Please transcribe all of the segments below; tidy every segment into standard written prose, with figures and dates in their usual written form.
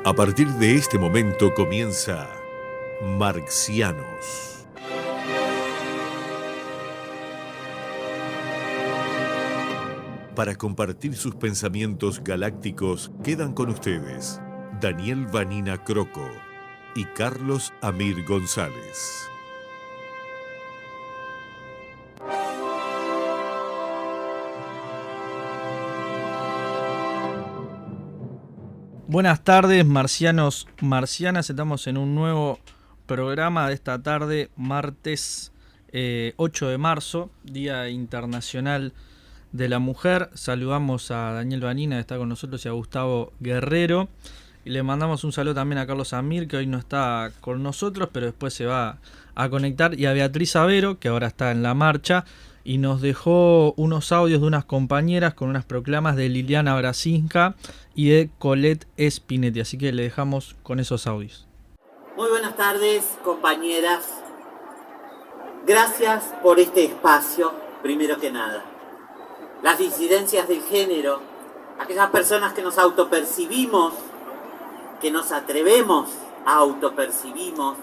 A partir de este momento comienza Marxianos. Para compartir sus pensamientos galácticos quedan con ustedes Daniel Vanina Croco y Carlos Amir González. Buenas tardes, marcianos, marcianas. Estamos en un nuevo programa de esta tarde, martes 8 de marzo, Día Internacional de la Mujer. Saludamos a Daniel Vanina, que está con nosotros, y a Gustavo Guerrero. Y le mandamos un saludo también a Carlos Amir, que hoy no está con nosotros, pero después se va a conectar. Y a Beatriz Avero, que ahora está en la marcha. Y nos dejó unos audios de unas compañeras con unas proclamas de Liliana Brasinska y de Colette Spinetti. Así que le dejamos con esos audios. Muy buenas tardes, compañeras. Gracias por este espacio, primero que nada. Las disidencias del género, aquellas personas que nos autopercibimos, que nos atrevemos a autopercibirnos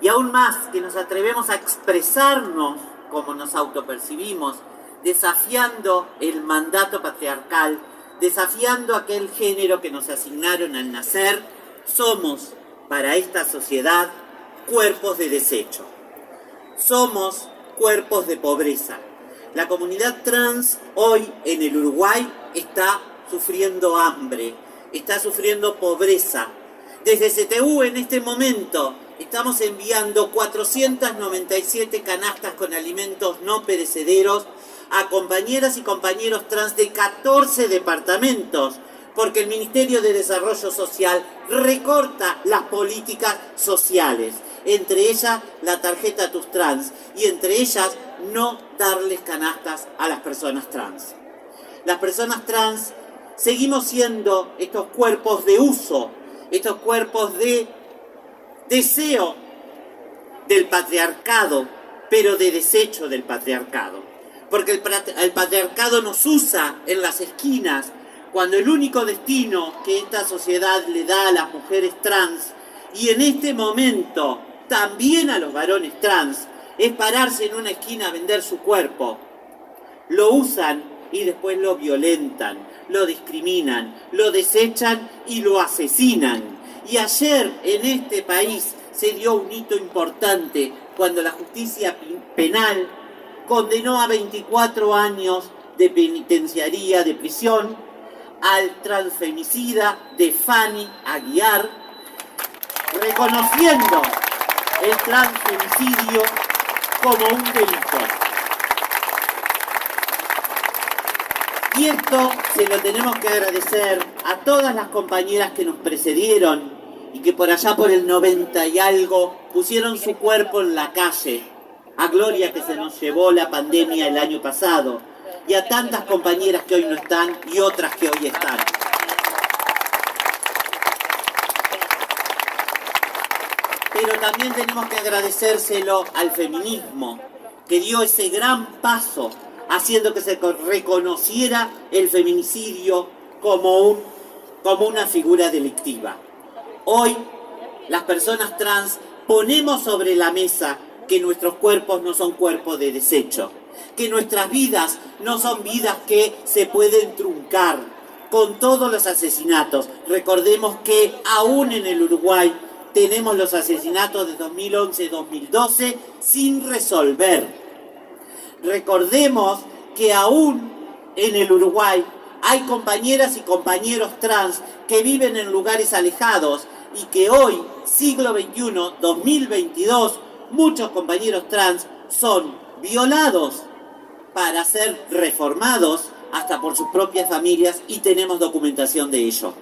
y aún más, que nos atrevemos a expresarnos como nos autopercibimos, desafiando el mandato patriarcal, desafiando aquel género que nos asignaron al nacer. Somos, para esta sociedad, cuerpos de desecho. Somos cuerpos de pobreza. La comunidad trans hoy en el Uruguay está sufriendo hambre, está sufriendo pobreza. Desde CTU en este momento estamos enviando 497 canastas con alimentos no perecederos a compañeras y compañeros trans de 14 departamentos, porque el Ministerio de Desarrollo Social recorta las políticas sociales, entre ellas la tarjeta Tus Trans, y entre ellas no darles canastas a las personas trans. Las personas trans seguimos siendo estos cuerpos de uso, estos cuerpos de deseo del patriarcado, pero de desecho del patriarcado. Porque el patriarcado nos usa en las esquinas cuando el único destino que esta sociedad le da a las mujeres trans, y en este momento también a los varones trans, es pararse en una esquina a vender su cuerpo. Lo usan y después lo violentan, lo discriminan, lo desechan y lo asesinan. Y ayer en este país se dio un hito importante cuando la justicia penal condenó a 24 años de penitenciaría, de prisión, al transfemicida de Fanny Aguiar, reconociendo el transfemicidio como un delito. Y esto se lo tenemos que agradecer a todas las compañeras que nos precedieron y que por allá por el 90 y algo pusieron su cuerpo en la calle, a Gloria, que se nos llevó la pandemia el año pasado, y a tantas compañeras que hoy no están y otras que hoy están. Pero también tenemos que agradecérselo al feminismo, que dio ese gran paso haciendo que se reconociera el feminicidio como una figura delictiva. Hoy, las personas trans ponemos sobre la mesa que nuestros cuerpos no son cuerpos de desecho, que nuestras vidas no son vidas que se pueden truncar con todos los asesinatos. Recordemos que aún en el Uruguay tenemos los asesinatos de 2011-2012 sin resolver. Recordemos que aún en el Uruguay hay compañeras y compañeros trans que viven en lugares alejados y que hoy, siglo XXI, 2022, muchos compañeros trans son violados para ser reformados hasta por sus propias familias, y tenemos documentación de ello.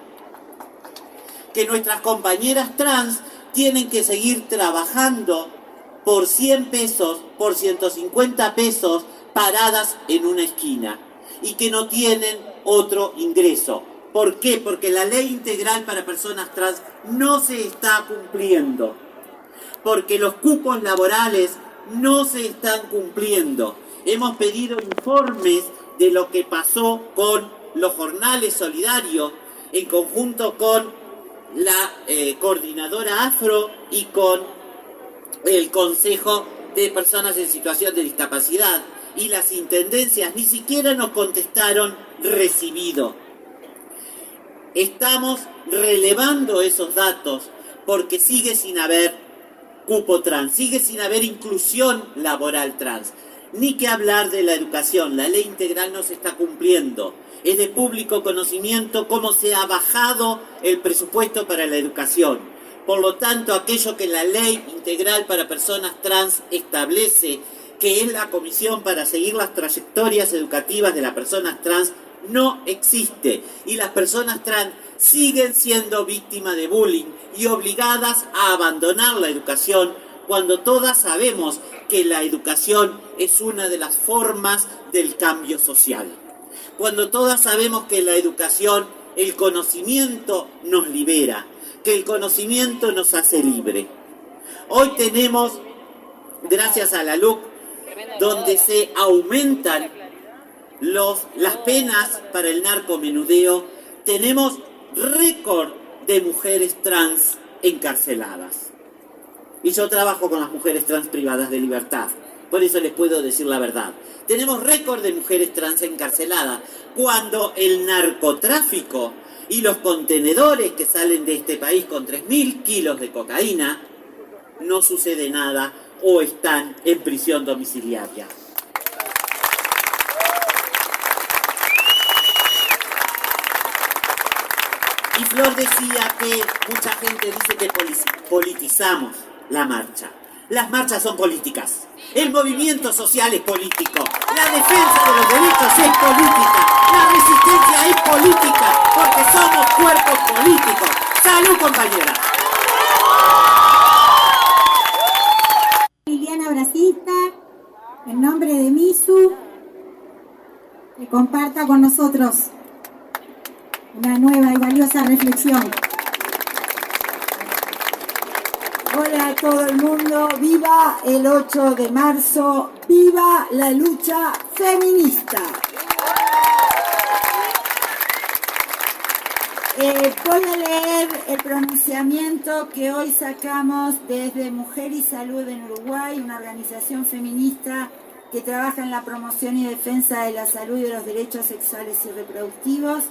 Que nuestras compañeras trans tienen que seguir trabajando por 100 pesos, por 150 pesos, paradas en una esquina, y que no tienen otro ingreso. ¿Por qué? Porque la ley integral para personas trans no se está cumpliendo. Porque los cupos laborales no se están cumpliendo. Hemos pedido informes de lo que pasó con los jornales solidarios en conjunto con la coordinadora afro y con el Consejo de Personas en Situación de Discapacidad, y las intendencias ni siquiera nos contestaron recibido. Estamos relevando esos datos porque sigue sin haber cupo trans, sigue sin haber inclusión laboral trans. Ni que hablar de la educación, la ley integral no se está cumpliendo. Es de público conocimiento cómo se ha bajado el presupuesto para la educación. Por lo tanto, aquello que la ley integral para personas trans establece, que es la comisión para seguir las trayectorias educativas de las personas trans, no existe. Y las personas trans siguen siendo víctimas de bullying y obligadas a abandonar la educación, cuando todas sabemos que la educación es una de las formas del cambio social. Cuando todas sabemos que la educación, el conocimiento nos libera, que el conocimiento nos hace libre. Hoy tenemos, gracias a la LUC, donde se aumentan las penas para el narcomenudeo, tenemos récord de mujeres trans encarceladas. Y yo trabajo con las mujeres trans privadas de libertad, por eso les puedo decir la verdad. Tenemos récord de mujeres trans encarceladas, cuando el narcotráfico y los contenedores que salen de este país con 3.000 kilos de cocaína, no sucede nada o están en prisión domiciliaria. Y Flor decía que mucha gente dice que politizamos la marcha. Las marchas son políticas. El movimiento social es político. La defensa de los derechos es política. La resistencia es política, porque somos cuerpos políticos. ¡Salud, compañera! Liliana Brasista, en nombre de MISU, que comparta con nosotros una nueva y valiosa reflexión. Hola a todo el mundo, viva el 8 de marzo, viva la lucha feminista. Voy a leer el pronunciamiento que hoy sacamos desde Mujer y Salud en Uruguay, una organización feminista que trabaja en la promoción y defensa de la salud y de los derechos sexuales y reproductivos,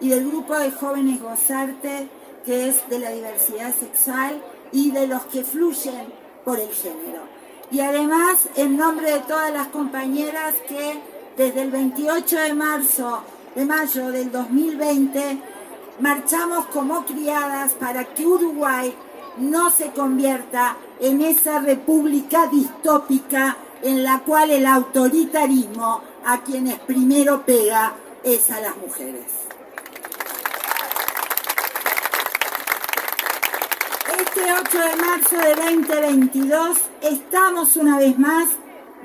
y del grupo de jóvenes Gozarte, que es de la diversidad sexual y de los que fluyen por el género. Y además, en nombre de todas las compañeras que desde el 28 de mayo del 2020 marchamos como criadas para que Uruguay no se convierta en esa república distópica en la cual el autoritarismo a quienes primero pega es a las mujeres. Este 8 de marzo de 2022 estamos una vez más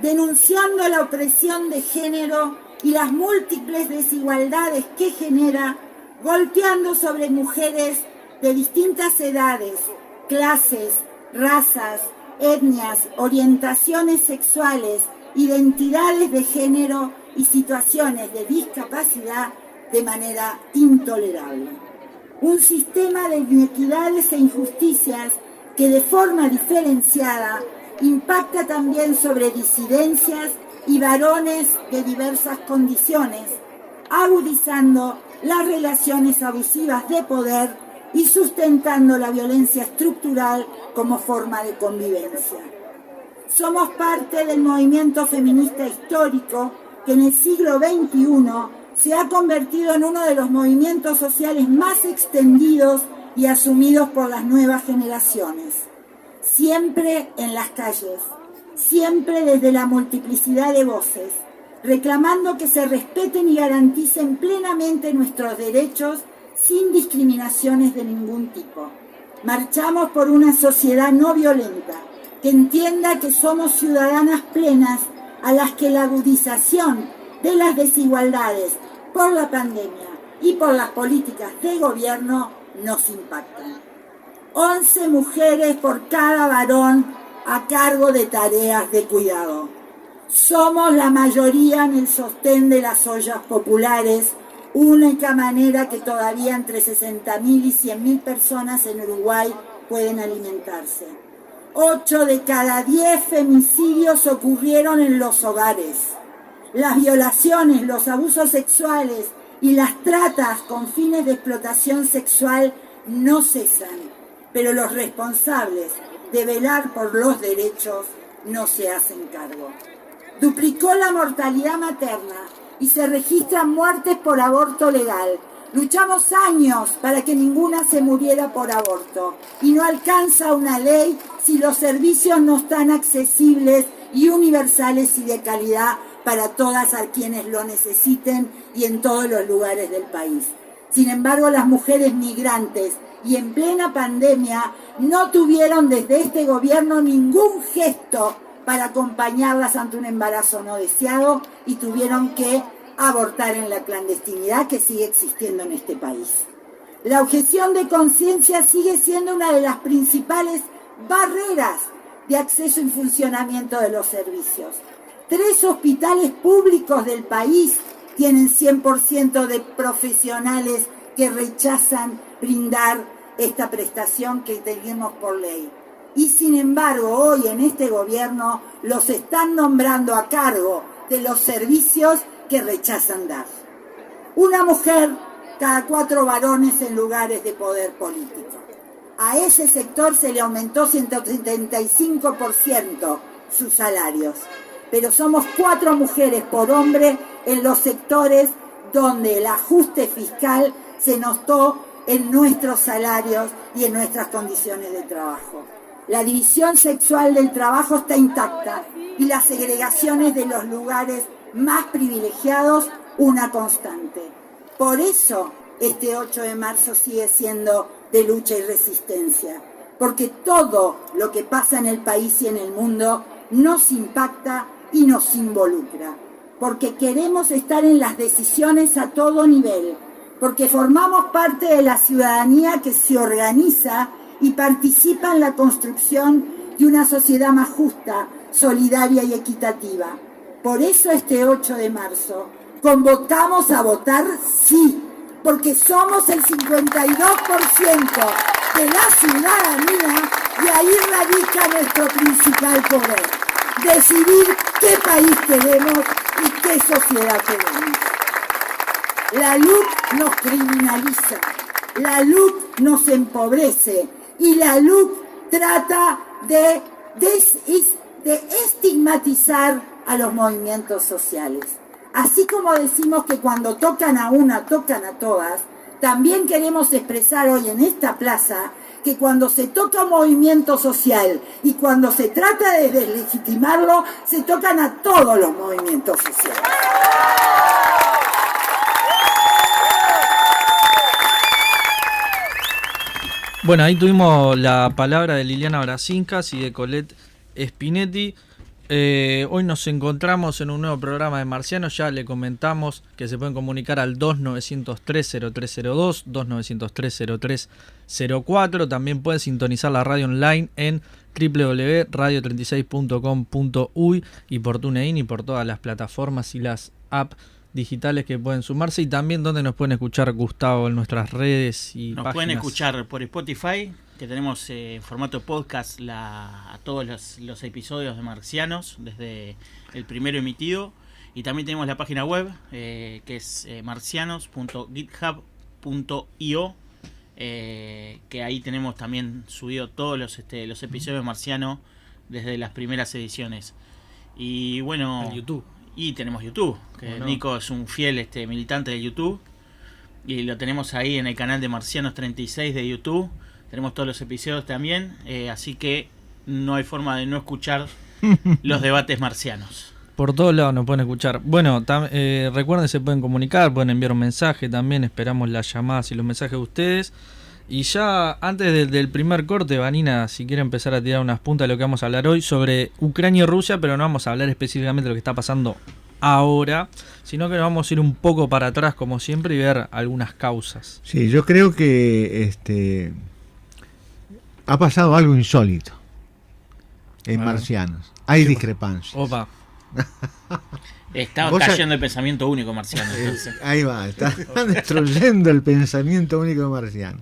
denunciando la opresión de género y las múltiples desigualdades que genera, golpeando sobre mujeres de distintas edades, clases, razas, etnias, orientaciones sexuales, identidades de género y situaciones de discapacidad de manera intolerable. Un sistema de inequidades e injusticias que de forma diferenciada impacta también sobre disidencias y varones de diversas condiciones, agudizando las relaciones abusivas de poder y sustentando la violencia estructural como forma de convivencia. Somos parte del movimiento feminista histórico que en el siglo XXI se ha convertido en uno de los movimientos sociales más extendidos y asumidos por las nuevas generaciones. Siempre en las calles, siempre desde la multiplicidad de voces, reclamando que se respeten y garanticen plenamente nuestros derechos sin discriminaciones de ningún tipo. Marchamos por una sociedad no violenta, que entienda que somos ciudadanas plenas a las que la agudización de las desigualdades por la pandemia y por las políticas de gobierno nos impactan. 11 mujeres por cada varón a cargo de tareas de cuidado. Somos la mayoría en el sostén de las ollas populares, única manera que todavía entre 60.000 y 100.000 personas en Uruguay pueden alimentarse. 8 de cada 10 femicidios ocurrieron en los hogares. Las violaciones, los abusos sexuales y las tratas con fines de explotación sexual no cesan, pero los responsables de velar por los derechos no se hacen cargo. Duplicó la mortalidad materna y se registran muertes por aborto legal. Luchamos años para que ninguna se muriera por aborto y no alcanza una ley si los servicios no están accesibles y universales y de calidad para todas a quienes lo necesiten y en todos los lugares del país. Sin embargo, las mujeres migrantes y en plena pandemia no tuvieron desde este gobierno ningún gesto para acompañarlas ante un embarazo no deseado y tuvieron que abortar en la clandestinidad que sigue existiendo en este país. La objeción de conciencia sigue siendo una de las principales barreras de acceso y funcionamiento de los servicios. 3 hospitales públicos del país tienen 100% de profesionales que rechazan brindar esta prestación que tenemos por ley. Y sin embargo, hoy en este gobierno los están nombrando a cargo de los servicios que rechazan dar. Una mujer cada 4 varones en lugares de poder político. A ese sector se le aumentó 175% sus salarios. Pero somos 4 mujeres por hombre en los sectores donde el ajuste fiscal se notó en nuestros salarios y en nuestras condiciones de trabajo. La división sexual del trabajo está intacta y las segregaciones de los lugares más privilegiados una constante. Por eso este 8 de marzo sigue siendo de lucha y resistencia, porque todo lo que pasa en el país y en el mundo nos impacta y nos involucra, porque queremos estar en las decisiones a todo nivel, porque formamos parte de la ciudadanía que se organiza y participa en la construcción de una sociedad más justa, solidaria y equitativa. Por eso este 8 de marzo convocamos a votar sí, porque somos el 52% de la ciudadanía y ahí radica nuestro principal poder. Decidir qué país queremos y qué sociedad queremos. La LUC nos criminaliza, la LUC nos empobrece y la LUC trata de estigmatizar a los movimientos sociales. Así como decimos que cuando tocan a una, tocan a todas, también queremos expresar hoy en esta plaza que cuando se toca un movimiento social y cuando se trata de deslegitimarlo, se tocan a todos los movimientos sociales. Bueno, ahí tuvimos la palabra de Liliana Brazincas y de Colette Spinetti. Hoy nos encontramos en un nuevo programa de Marcianos. Ya le comentamos que se pueden comunicar al 2903-0302, 2903-0304. También pueden sintonizar la radio online en www.radio36.com.uy y por TuneIn y por todas las plataformas y las apps digitales que pueden sumarse, y también donde nos pueden escuchar, Gustavo, en nuestras redes y nos páginas. Pueden escuchar por Spotify, que tenemos en formato podcast a todos los episodios de Marcianos desde el primero emitido, y también tenemos la página web que es marcianos.github.io, que ahí tenemos también subido todos los episodios de Marciano desde las primeras ediciones. Y bueno, en YouTube. Y tenemos YouTube, que bueno, Nico es un fiel militante de YouTube, y lo tenemos ahí en el canal de Marcianos 36 de YouTube. Tenemos todos los episodios también, así que no hay forma de no escuchar los debates marcianos. Por todos lados nos pueden escuchar. Bueno, recuerden, se pueden comunicar, pueden enviar un mensaje también, esperamos las llamadas y los mensajes de ustedes. Y ya antes del primer corte, Vanina, si quiere empezar a tirar unas puntas de lo que vamos a hablar hoy sobre Ucrania y Rusia, pero no vamos a hablar específicamente de lo que está pasando ahora, sino que nos vamos a ir un poco para atrás como siempre y ver algunas causas. Sí, yo creo que ha pasado algo insólito en Marcianos. Hay discrepancias. Opa. Está cayendo el pensamiento único marciano. Ahí va, está destruyendo el pensamiento único marciano.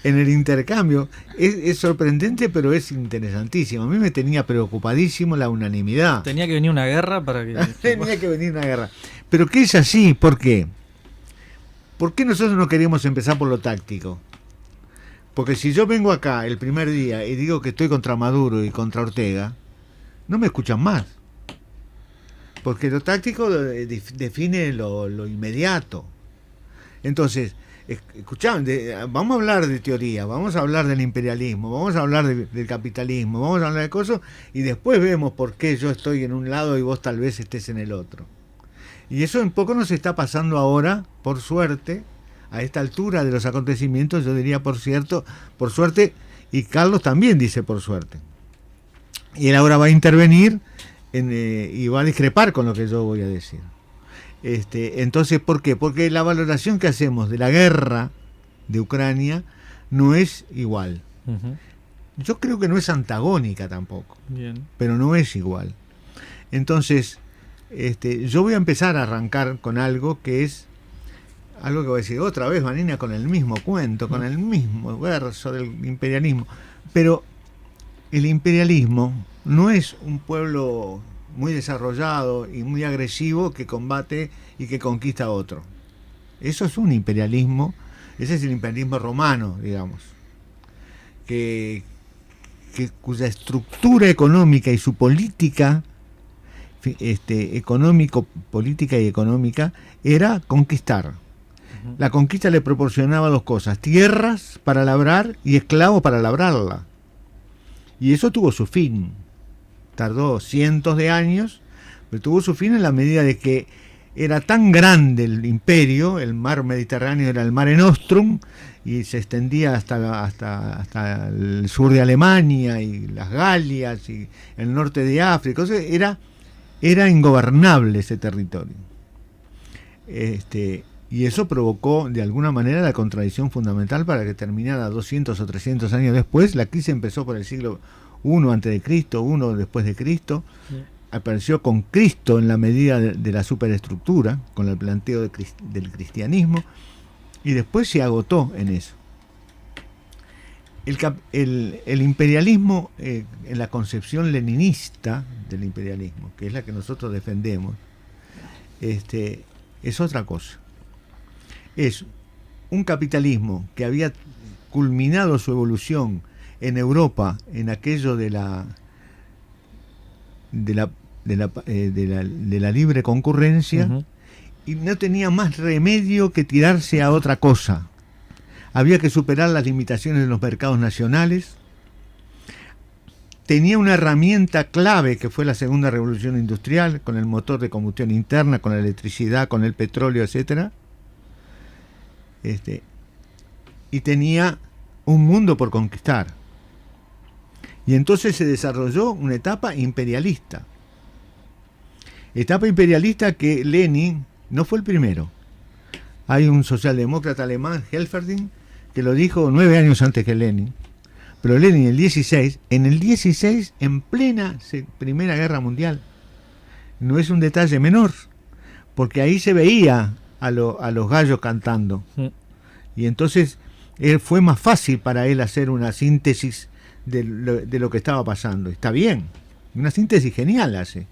En el intercambio es sorprendente, pero es interesantísimo. A mí me tenía preocupadísimo la unanimidad. Tenía que venir una guerra para que... Tenía que venir una guerra. Pero que es así, ¿por qué? ¿Por qué nosotros no queremos empezar por lo táctico? Porque si yo vengo acá el primer día y digo que estoy contra Maduro y contra Ortega, no me escuchan más. Porque lo táctico define lo inmediato. Entonces, escuchame, vamos a hablar de teoría, vamos a hablar del imperialismo, vamos a hablar del capitalismo, vamos a hablar de cosas, y después vemos por qué yo estoy en un lado y vos tal vez estés en el otro. Y eso un poco nos está pasando ahora, por suerte, a esta altura de los acontecimientos, yo diría por suerte, y Carlos también dice por suerte. Y él ahora va a intervenir y va a discrepar con lo que yo voy a decir. Entonces, ¿por qué? Porque la valoración que hacemos de la guerra de Ucrania no es igual. Uh-huh. Yo creo que no es antagónica tampoco. Bien. Pero no es igual. Entonces, yo voy a empezar a arrancar con algo que es algo que voy a decir otra vez, Vanina, con el mismo cuento, con el mismo verso del imperialismo. Pero el imperialismo no es un pueblo muy desarrollado y muy agresivo que combate y que conquista a otro. Eso es un imperialismo, ese es el imperialismo romano, digamos, cuya estructura económica y su política política y económica era conquistar. La conquista le proporcionaba dos cosas: tierras para labrar y esclavos para labrarla. Y eso tuvo su fin. Tardó cientos de años, pero tuvo su fin en la medida de que era tan grande el imperio, el mar Mediterráneo era el Mare Nostrum, y se extendía hasta el sur de Alemania y las Galias y el norte de África. O sea, era ingobernable ese territorio. Y eso provocó de alguna manera la contradicción fundamental para que terminara 200 o 300 años después. La crisis empezó por el siglo I antes de Cristo, I después de Cristo. Sí. Apareció con Cristo en la medida de la superestructura, con el planteo del cristianismo, y después se agotó en eso. El imperialismo, en la concepción leninista del imperialismo, que es la que nosotros defendemos, es otra cosa. Es un capitalismo que había culminado su evolución en Europa, en aquello de la libre concurrencia, uh-huh. Y no tenía más remedio que tirarse a otra cosa. Había que superar las limitaciones de los mercados nacionales. Tenía una herramienta clave que fue la segunda revolución industrial, con el motor de combustión interna, con la electricidad, con el petróleo, etcétera. Y tenía un mundo por conquistar. Y entonces se desarrolló una etapa imperialista. Etapa imperialista que Lenin no fue el primero. Hay un socialdemócrata alemán, Helferding, que lo dijo 9 años antes que Lenin. Pero Lenin en el 16, en plena Primera Guerra Mundial. No es un detalle menor, porque ahí se veía a los gallos cantando. Sí. Y entonces fue más fácil para él hacer una síntesis de lo que estaba pasando. Está bien, una síntesis genial hace,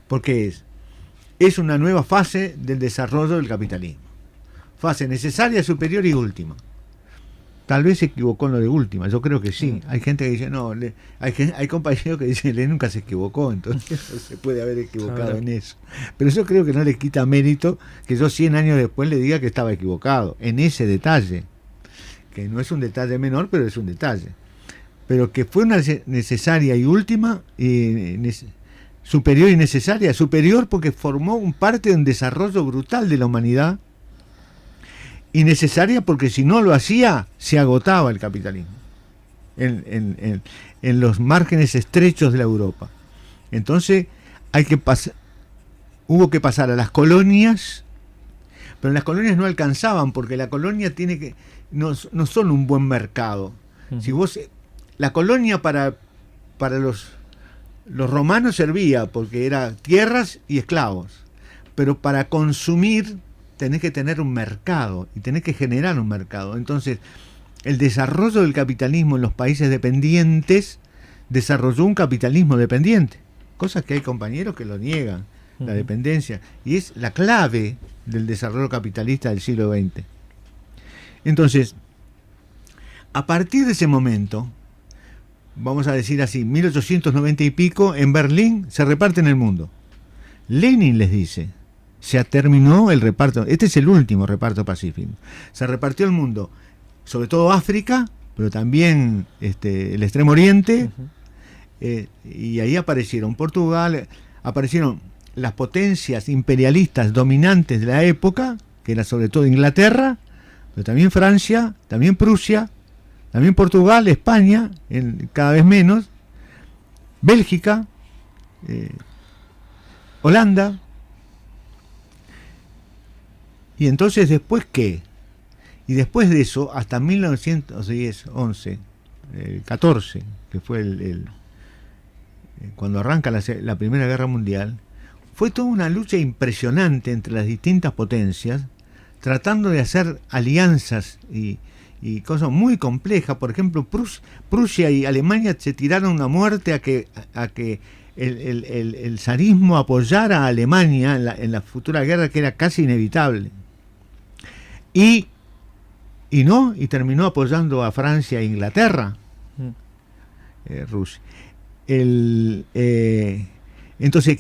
porque es una nueva fase del desarrollo del capitalismo. Fase necesaria, superior y última. Tal vez se equivocó en lo de última, yo creo que sí. Hay gente que dice, no, hay compañeros que dicen, Lenin nunca se equivocó, entonces no se puede haber equivocado en eso. Pero yo creo que no le quita mérito que yo 100 años después le diga que estaba equivocado, en ese detalle, que no es un detalle menor, pero es un detalle. Pero que fue una necesaria y última, superior y necesaria. Superior porque formó parte de un desarrollo brutal de la humanidad, y necesaria porque si no lo hacía se agotaba el capitalismo en los márgenes estrechos de la Europa. Entonces hubo que pasar a las colonias, pero las colonias no alcanzaban porque la colonia no son un buen mercado. Uh-huh. Si vos la colonia para los los romanos servía porque era tierras y esclavos, pero para consumir tenés que tener un mercado y tenés que generar un mercado. Entonces, el desarrollo del capitalismo en los países dependientes desarrolló un capitalismo dependiente, cosas que hay compañeros que lo niegan, la dependencia, y es la clave del desarrollo capitalista del siglo XX. Entonces, a partir de ese momento, vamos a decir así, 1890 y pico, en Berlín se reparte en el mundo. Lenin les dice, se terminó el reparto, este es el último reparto pacífico. Se repartió el mundo, sobre todo África, pero también el Extremo Oriente, y ahí aparecieron Portugal, aparecieron las potencias imperialistas dominantes de la época, que era sobre todo Inglaterra, pero también Francia, también Prusia, también Portugal, España, cada vez menos, Bélgica, Holanda. Y entonces, ¿después qué? Y después de eso, hasta 1910, 11, 14, que fue cuando arranca la Primera Guerra Mundial, fue toda una lucha impresionante entre las distintas potencias, tratando de hacer alianzas y cosas muy complejas. Por ejemplo, Prusia y Alemania se tiraron una muerte a que el zarismo apoyara a Alemania en la futura guerra, que era casi inevitable. Y terminó apoyando a Francia e Inglaterra, Rusia. Entonces,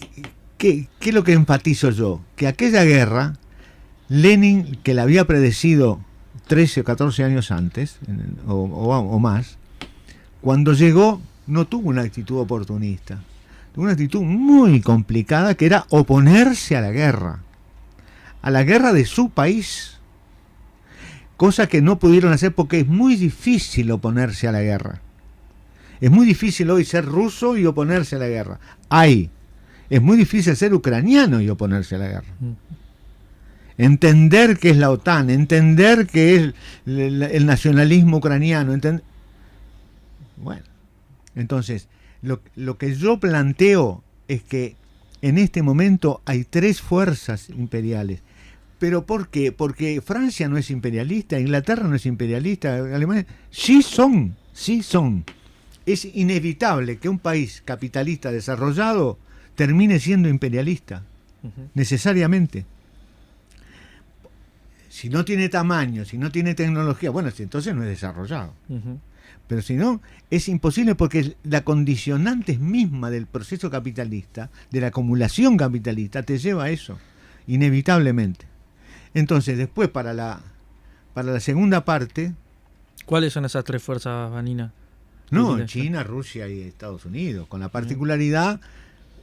¿qué es lo que enfatizo yo? Que aquella guerra, Lenin, que la había predecido 13 o 14 años antes, o más, cuando llegó no tuvo una actitud oportunista, tuvo una actitud muy complicada, que era oponerse a la guerra de su país, cosa que no pudieron hacer porque es muy difícil oponerse a la guerra. Es muy difícil hoy ser ruso y oponerse a la guerra. Es muy difícil ser ucraniano y oponerse a la guerra. Entender qué es la OTAN, entender qué es el nacionalismo ucraniano. Bueno, entonces, lo que yo planteo es que en este momento hay 3 fuerzas imperiales. ¿Pero por qué? Porque Francia no es imperialista, Inglaterra no es imperialista, Alemania sí son. Es inevitable que un país capitalista desarrollado termine siendo imperialista, necesariamente. Si no tiene tamaño, si no tiene tecnología, bueno, entonces no es desarrollado. Pero si no, es imposible, porque la condicionante misma del proceso capitalista, de la acumulación capitalista, te lleva a eso, inevitablemente. Entonces, después, para la segunda parte... ¿Cuáles son esas 3 fuerzas, Vanina? No, China, Rusia y Estados Unidos, con la particularidad...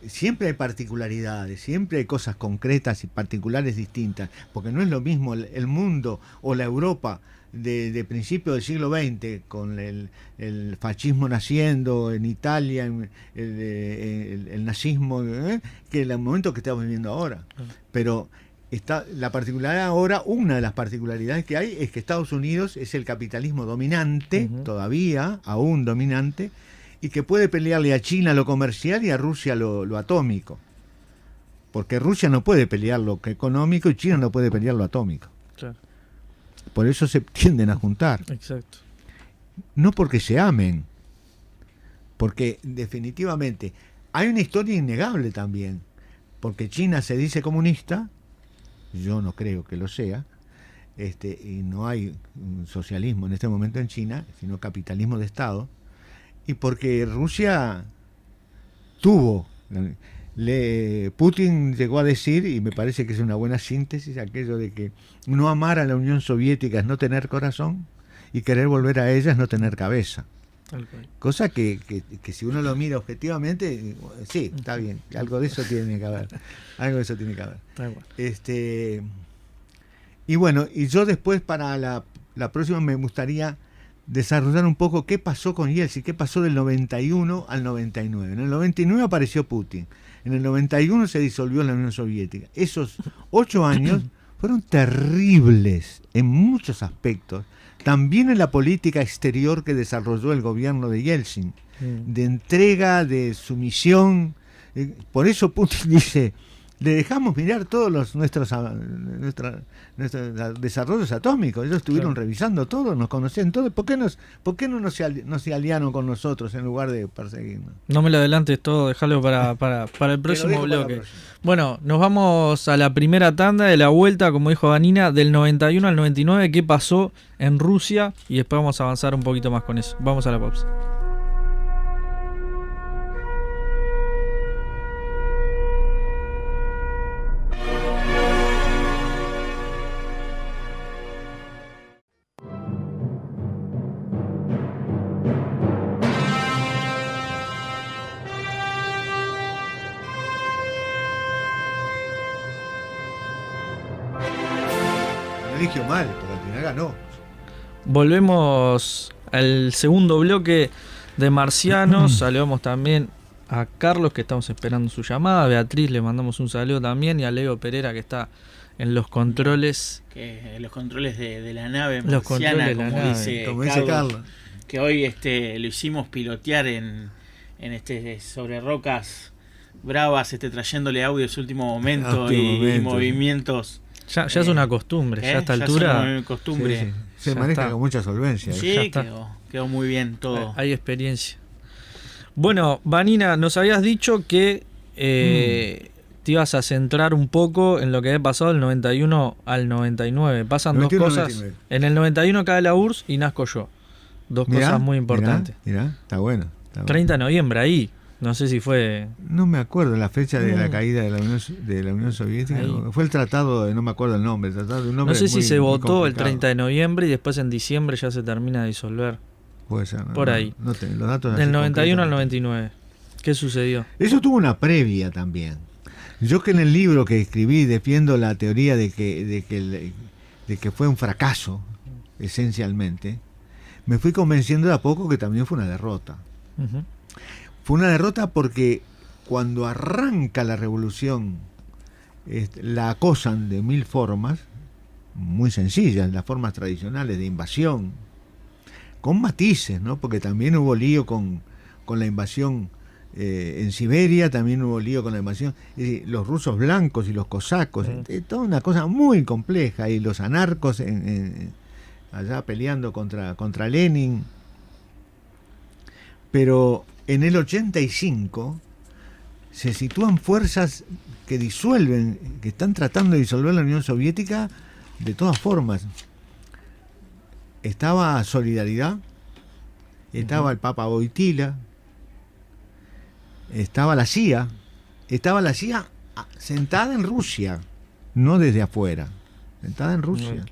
Siempre hay particularidades, siempre hay cosas concretas y particulares distintas, porque no es lo mismo el mundo o la Europa de principios del siglo XX, con el fascismo naciendo en Italia, el nazismo, que el momento que estamos viviendo ahora. Pero la particularidad ahora, una de las particularidades que hay es que Estados Unidos es el capitalismo dominante, todavía, aún dominante, y que puede pelearle a China lo comercial y a Rusia lo atómico. Porque Rusia no puede pelear lo económico y China no puede pelear lo atómico. Claro. Por eso se tienden a juntar. Exacto. No porque se amen, porque definitivamente hay una historia innegable también. Porque China se dice comunista, yo no creo que lo sea, y no hay un socialismo en este momento en China, sino capitalismo de Estado. Y porque Rusia tuvo, Putin llegó a decir, y me parece que es una buena síntesis, aquello de que no amar a la Unión Soviética es no tener corazón, y querer volver a ella es no tener cabeza. Cosa que si uno lo mira objetivamente, sí, está bien, algo de eso tiene que haber. Y bueno, y yo después para la próxima me gustaría desarrollar un poco qué pasó con Yeltsin, qué pasó del 91 al 99. En el 99 apareció Putin, en el 91 se disolvió la Unión Soviética. Esos 8 años fueron terribles en muchos aspectos, también en la política exterior que desarrolló el gobierno de Yeltsin, de entrega, de sumisión. Por eso Putin dice, le dejamos mirar todos nuestros desarrollos atómicos. Ellos estuvieron revisando todo, nos conocían todo. ¿Por qué no se aliaron con nosotros en lugar de perseguirnos? No me lo adelantes todo, déjalo para el próximo bloque. Bueno, nos vamos a la primera tanda de la vuelta, como dijo Vanina, del 91 al 99, qué pasó en Rusia, y después vamos a avanzar un poquito más con eso. Vamos a la pausa. Eligió mal, porque al final ganó. Volvemos al segundo bloque de Marcianos. Saludamos también a Carlos, que estamos esperando su llamada. A Beatriz le mandamos un saludo también. Y a Leo Pereira, que está en los controles. Los controles de la nave marciana, los controles de la como, nave. Dice Carlos. Que hoy lo hicimos pilotear en sobre rocas bravas, trayéndole audio de su último momento y movimientos. Ya es una costumbre, ya a esta altura. Es una costumbre. Sí. Se maneja con mucha solvencia. Sí, quedó muy bien todo. Hay experiencia. Bueno, Vanina, nos habías dicho que te ibas a centrar un poco en lo que había pasado del 91 al 99. Pasan 91, dos cosas. 99. En el 91 cae la URSS y nazco yo. Dos cosas muy importantes. Mirá, está bueno. 30 de noviembre, ahí. No sé si fue... No me acuerdo la fecha de la caída de la Unión Soviética. No, fue el tratado, no me acuerdo el nombre. El tratado de un nombre no sé si muy, se votó el 30 de noviembre y después en diciembre ya se termina de disolver. Puede ser. Por ahí. Los datos del 91 al 99. ¿Qué sucedió? Eso tuvo una previa también. Yo que en el libro que escribí defiendo la teoría de que fue un fracaso, esencialmente, me fui convenciendo de a poco que también fue una derrota. Uh-huh. Fue una derrota porque cuando arranca la revolución la acosan de 1000 formas, muy sencillas, las formas tradicionales de invasión, con matices, ¿no? Porque también hubo lío con la invasión en Siberia, también hubo lío con la invasión, los rusos blancos y los cosacos, toda una cosa muy compleja, y los anarcos allá peleando contra Lenin. Pero en el 85 se sitúan fuerzas que están tratando de disolver la Unión Soviética de todas formas. Estaba Solidaridad, estaba el Papa Wojtyla, estaba la CIA sentada en Rusia, no desde afuera, sentada en Rusia.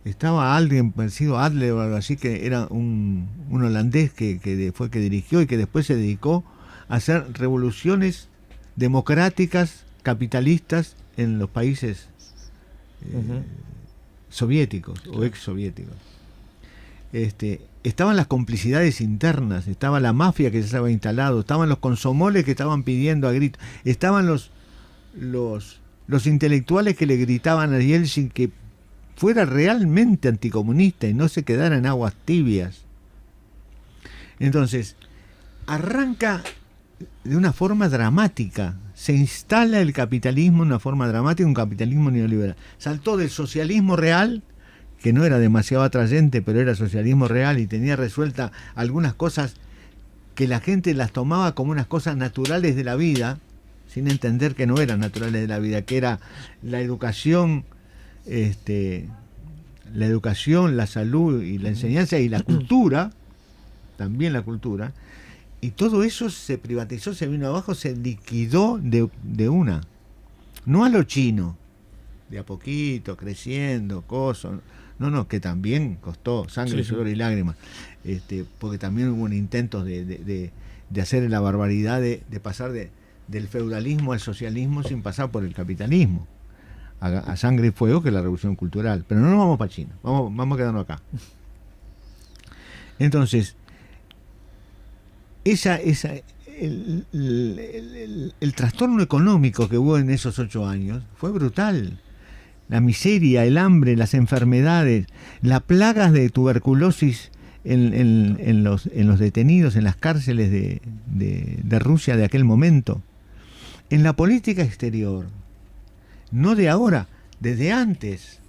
Estaba alguien parecido a Adler o algo así, que era un holandés que fue que dirigió y que después se dedicó a hacer revoluciones democráticas, capitalistas en los países soviéticos o exsoviéticos. Estaban las complicidades internas, estaba la mafia que ya se había instalado, estaban los consomoles que estaban pidiendo a gritos, estaban los intelectuales que le gritaban a Yeltsin que fuera realmente anticomunista y no se quedara en aguas tibias. Entonces, arranca de una forma dramática, se instala el capitalismo de una forma dramática, un capitalismo neoliberal. Saltó del socialismo real, que no era demasiado atrayente, pero era socialismo real y tenía resuelta algunas cosas que la gente las tomaba como unas cosas naturales de la vida, sin entender que no eran naturales de la vida, que era la educación, la salud y la enseñanza y la cultura, también la cultura, y todo eso se privatizó, se vino abajo, se liquidó de una, no a lo chino, de a poquito, creciendo, cosas, no, que también costó sangre, sudor y lágrimas, porque también hubo intentos de hacer la barbaridad de pasar del feudalismo al socialismo sin pasar por el capitalismo. A sangre y fuego, que es la revolución cultural. Pero no nos vamos para China, vamos a quedarnos acá. Entonces, el trastorno económico que hubo en esos 8 años fue brutal. la miseria, el hambre, las enfermedades, las plagas de tuberculosis en los detenidos, en las cárceles de Rusia de aquel momento. En la política exterior, no de ahora, desde antes,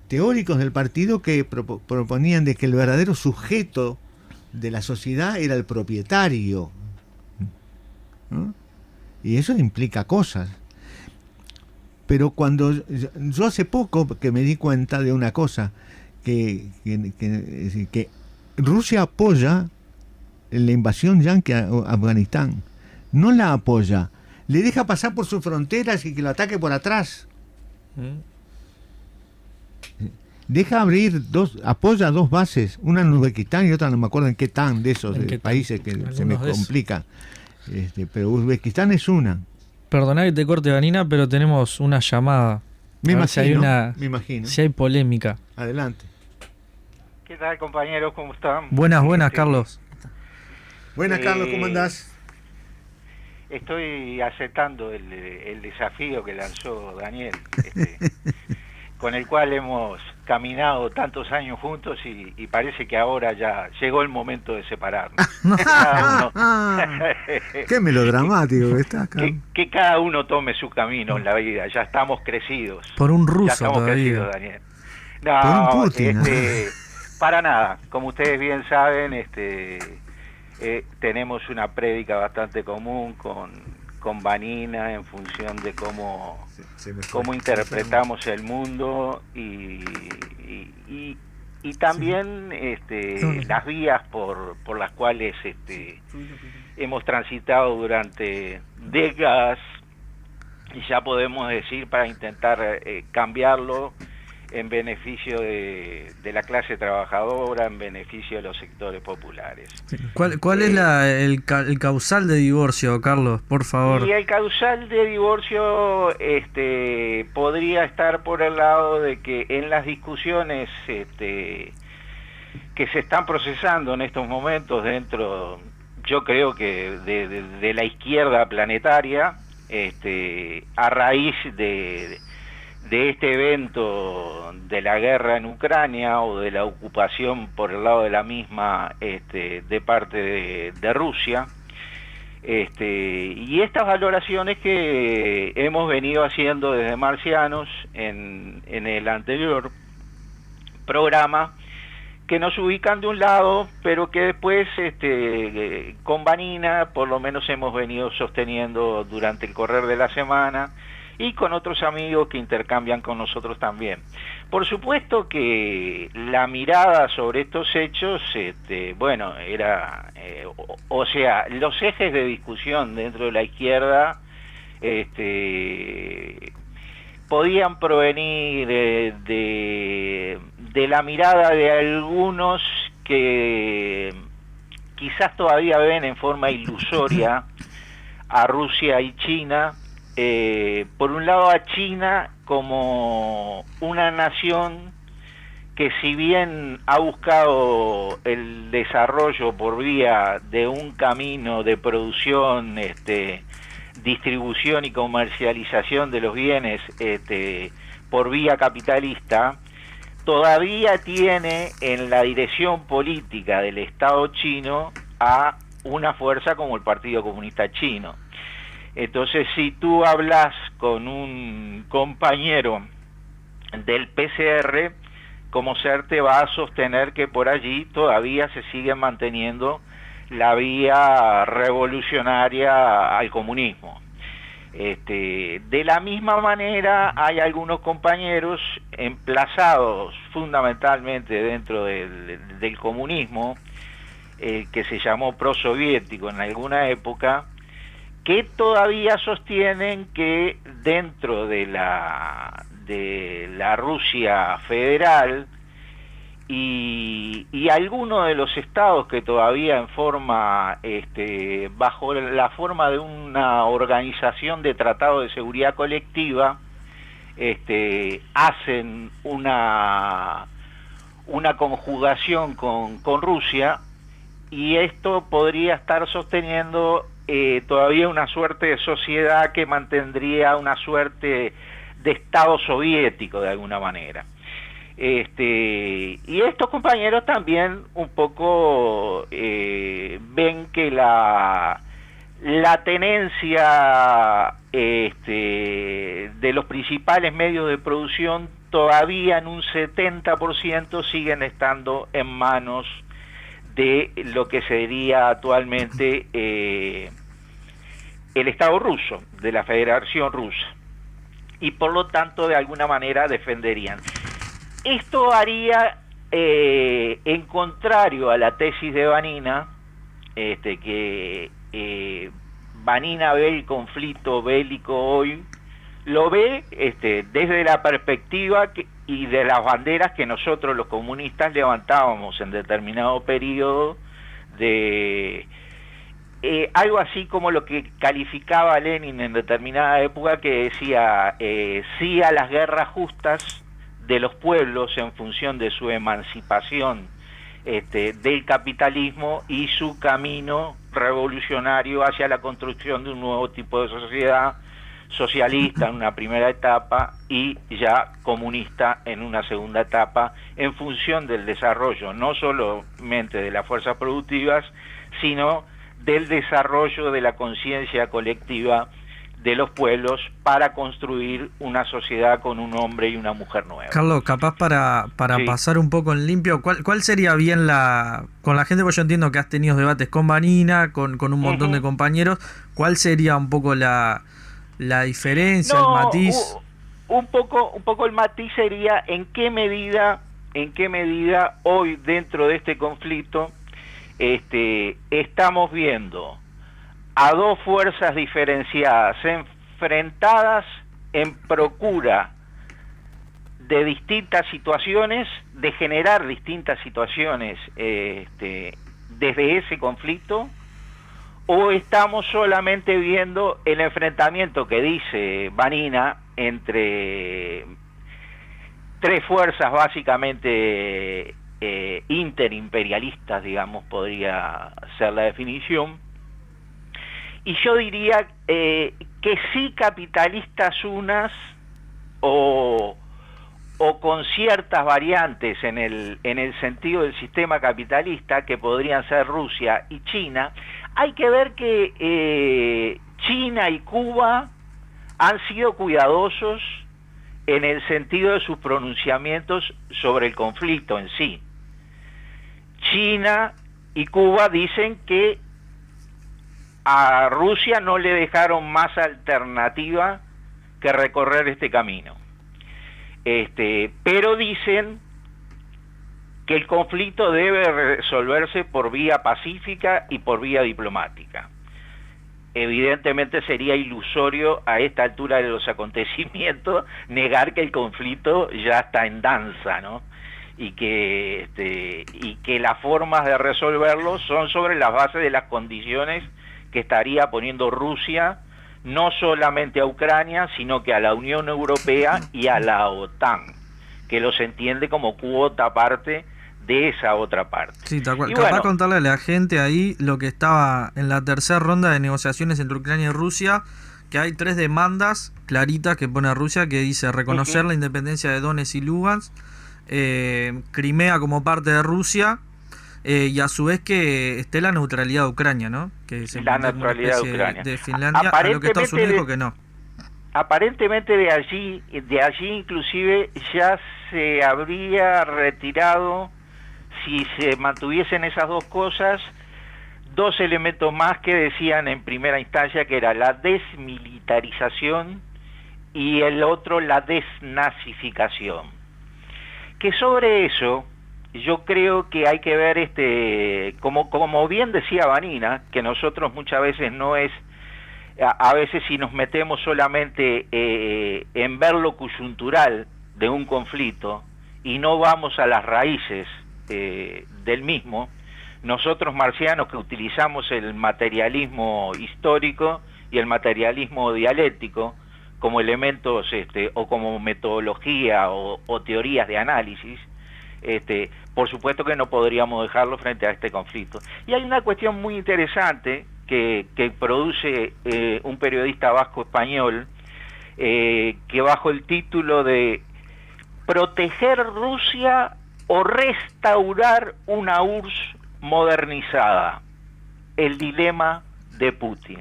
teóricos del partido que proponían de que el verdadero sujeto de la sociedad era el propietario, ¿no? Y eso implica cosas. Pero cuando yo hace poco que me di cuenta de una cosa, que Rusia apoya la invasión yanqui a Afganistán, no la apoya, le deja pasar por sus fronteras y que lo ataque por atrás. Deja abrir apoya dos bases, una en Uzbekistán y otra no me acuerdo en qué tan de esos países que se me complica. Pero Uzbekistán es una. Perdoná que te corte, Vanina, pero tenemos una llamada. Me imagino. Si hay polémica. Adelante. ¿Qué tal, compañeros? ¿Cómo están? Buenas, Carlos. Buenas, Carlos, ¿cómo andás? Estoy aceptando el desafío que lanzó Daniel, con el cual hemos caminado tantos años juntos y parece que ahora ya llegó el momento de separarnos. Qué melodramático que estás, Carlos. Que cada uno tome su camino en la vida, ya estamos crecidos. Por un ruso ya estamos todavía. Crecidos, Daniel. No, por un Putin. Para nada. Como ustedes bien saben, tenemos una prédica bastante común con Vanina en función de cómo interpretamos el mundo y también las vías por las cuales hemos transitado durante décadas, y ya podemos decir, para intentar cambiarlo en beneficio de la clase trabajadora, en beneficio de los sectores populares. ¿Cuál es el causal de divorcio, Carlos? Por favor. Y el causal de divorcio podría estar por el lado de que en las discusiones que se están procesando en estos momentos dentro, yo creo que de la izquierda planetaria, a raíz de este evento de la guerra en Ucrania o de la ocupación por el lado de la misma de parte de Rusia, y estas valoraciones que hemos venido haciendo desde Marcianos en el anterior programa, que nos ubican de un lado, pero que después con Vanina por lo menos hemos venido sosteniendo durante el correr de la semana, y con otros amigos que intercambian con nosotros también. Por supuesto que la mirada sobre estos hechos, era, o sea, los ejes de discusión dentro de la izquierda, podían provenir de la mirada de algunos que quizás todavía ven en forma ilusoria a Rusia y China. Por un lado a China como una nación que, si bien ha buscado el desarrollo por vía de un camino de producción, distribución y comercialización de los bienes por vía capitalista, todavía tiene en la dirección política del Estado chino a una fuerza como el Partido Comunista Chino. Entonces, si tú hablas con un compañero del PCR, como ser te va a sostener que por allí todavía se sigue manteniendo la vía revolucionaria al comunismo. De la misma manera, hay algunos compañeros emplazados fundamentalmente dentro del comunismo, que se llamó prosoviético en alguna época, que todavía sostienen que dentro de la Rusia federal y algunos de los estados que todavía en forma bajo la forma de una organización de tratado de seguridad colectiva hacen una conjugación con Rusia, y esto podría estar sosteniendo todavía una suerte de sociedad que mantendría una suerte Estado soviético de alguna manera. Y estos compañeros también un poco ven que la tenencia de los principales medios de producción todavía en un 70% siguen estando en manos de lo que sería actualmente el Estado ruso, de la Federación Rusa, y por lo tanto de alguna manera defenderían. Esto haría, en contrario a la tesis de Vanina, que Vanina ve el conflicto bélico hoy, lo ve desde la perspectiva y de las banderas que nosotros los comunistas levantábamos en determinado periodo, de algo así como lo que calificaba Lenin en determinada época, que decía sí a las guerras justas de los pueblos en función de su emancipación del capitalismo y su camino revolucionario hacia la construcción de un nuevo tipo de sociedad socialista en una primera etapa y ya comunista en una segunda etapa, en función del desarrollo no solamente de las fuerzas productivas, sino del desarrollo de la conciencia colectiva de los pueblos para construir una sociedad con un hombre y una mujer nueva. Carlos, capaz para sí, pasar un poco en limpio, ¿cuál sería bien con la gente? Porque yo entiendo que has tenido debates con Vanina, con un montón de compañeros. ¿Cuál sería un poco la diferencia, el matiz? Un poco el matiz sería en qué medida hoy dentro de este conflicto estamos viendo a dos fuerzas diferenciadas enfrentadas en procura de distintas situaciones, de generar distintas situaciones desde ese conflicto, o estamos solamente viendo el enfrentamiento que dice Vanina entre tres fuerzas básicamente interimperialistas, digamos, podría ser la definición. Y yo diría que sí capitalistas unas o con ciertas variantes en el sentido del sistema capitalista, que podrían ser Rusia y China. Hay que ver que China y Cuba han sido cuidadosos en el sentido de sus pronunciamientos sobre el conflicto en sí. China y Cuba dicen que a Rusia no le dejaron más alternativa que recorrer este camino. Pero dicen que el conflicto debe resolverse por vía pacífica y por vía diplomática. Evidentemente sería ilusorio a esta altura de los acontecimientos negar que el conflicto ya está en danza, ¿no? Y que las formas de resolverlo son sobre las bases de las condiciones que estaría poniendo Rusia, no solamente a Ucrania, sino que a la Unión Europea y a la OTAN, que los entiende como cuota aparte de esa otra parte. Sí, tal cual. Capaz contarle a la gente ahí lo que estaba en la tercera ronda de negociaciones entre Ucrania y Rusia, que hay 3 demandas claritas que pone Rusia, que dice reconocer la independencia de Donetsk y Lugansk, Crimea como parte de Rusia, y a su vez que esté la neutralidad de Ucrania, ¿no? Que se la neutralidad de Ucrania. De Finlandia, a lo que Estados Unidos dijo que no. Aparentemente de allí inclusive ya se habría retirado, si se mantuviesen esas dos cosas, 2 elementos más que decían en primera instancia, que era la desmilitarización y el otro la desnazificación. Que sobre eso yo creo que hay que ver, como bien decía Vanina, que nosotros muchas veces no es, a veces si nos metemos solamente en ver lo coyuntural de un conflicto y no vamos a las raíces del mismo, nosotros marcianos que utilizamos el materialismo histórico y el materialismo dialéctico como elementos o como metodología o teorías de análisis, por supuesto que no podríamos dejarlo frente a este conflicto. Y hay una cuestión muy interesante que produce un periodista vasco español, que bajo el título de proteger Rusia o restaurar una URSS modernizada, el dilema de Putin.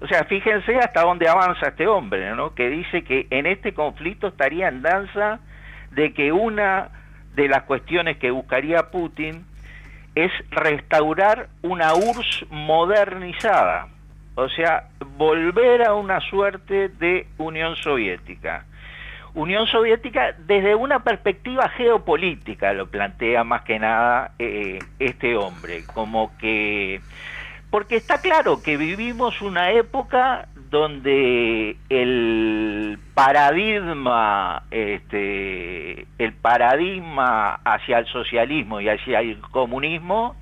O sea, fíjense hasta dónde avanza este hombre, ¿no? Que dice que en este conflicto estaría en danza de que una de las cuestiones que buscaría Putin es restaurar una URSS modernizada, o sea, volver a una suerte de Unión Soviética. Unión Soviética desde una perspectiva geopolítica lo plantea más que nada este hombre, como que... Porque está claro que vivimos una época donde el paradigma hacia el socialismo y hacia el comunismo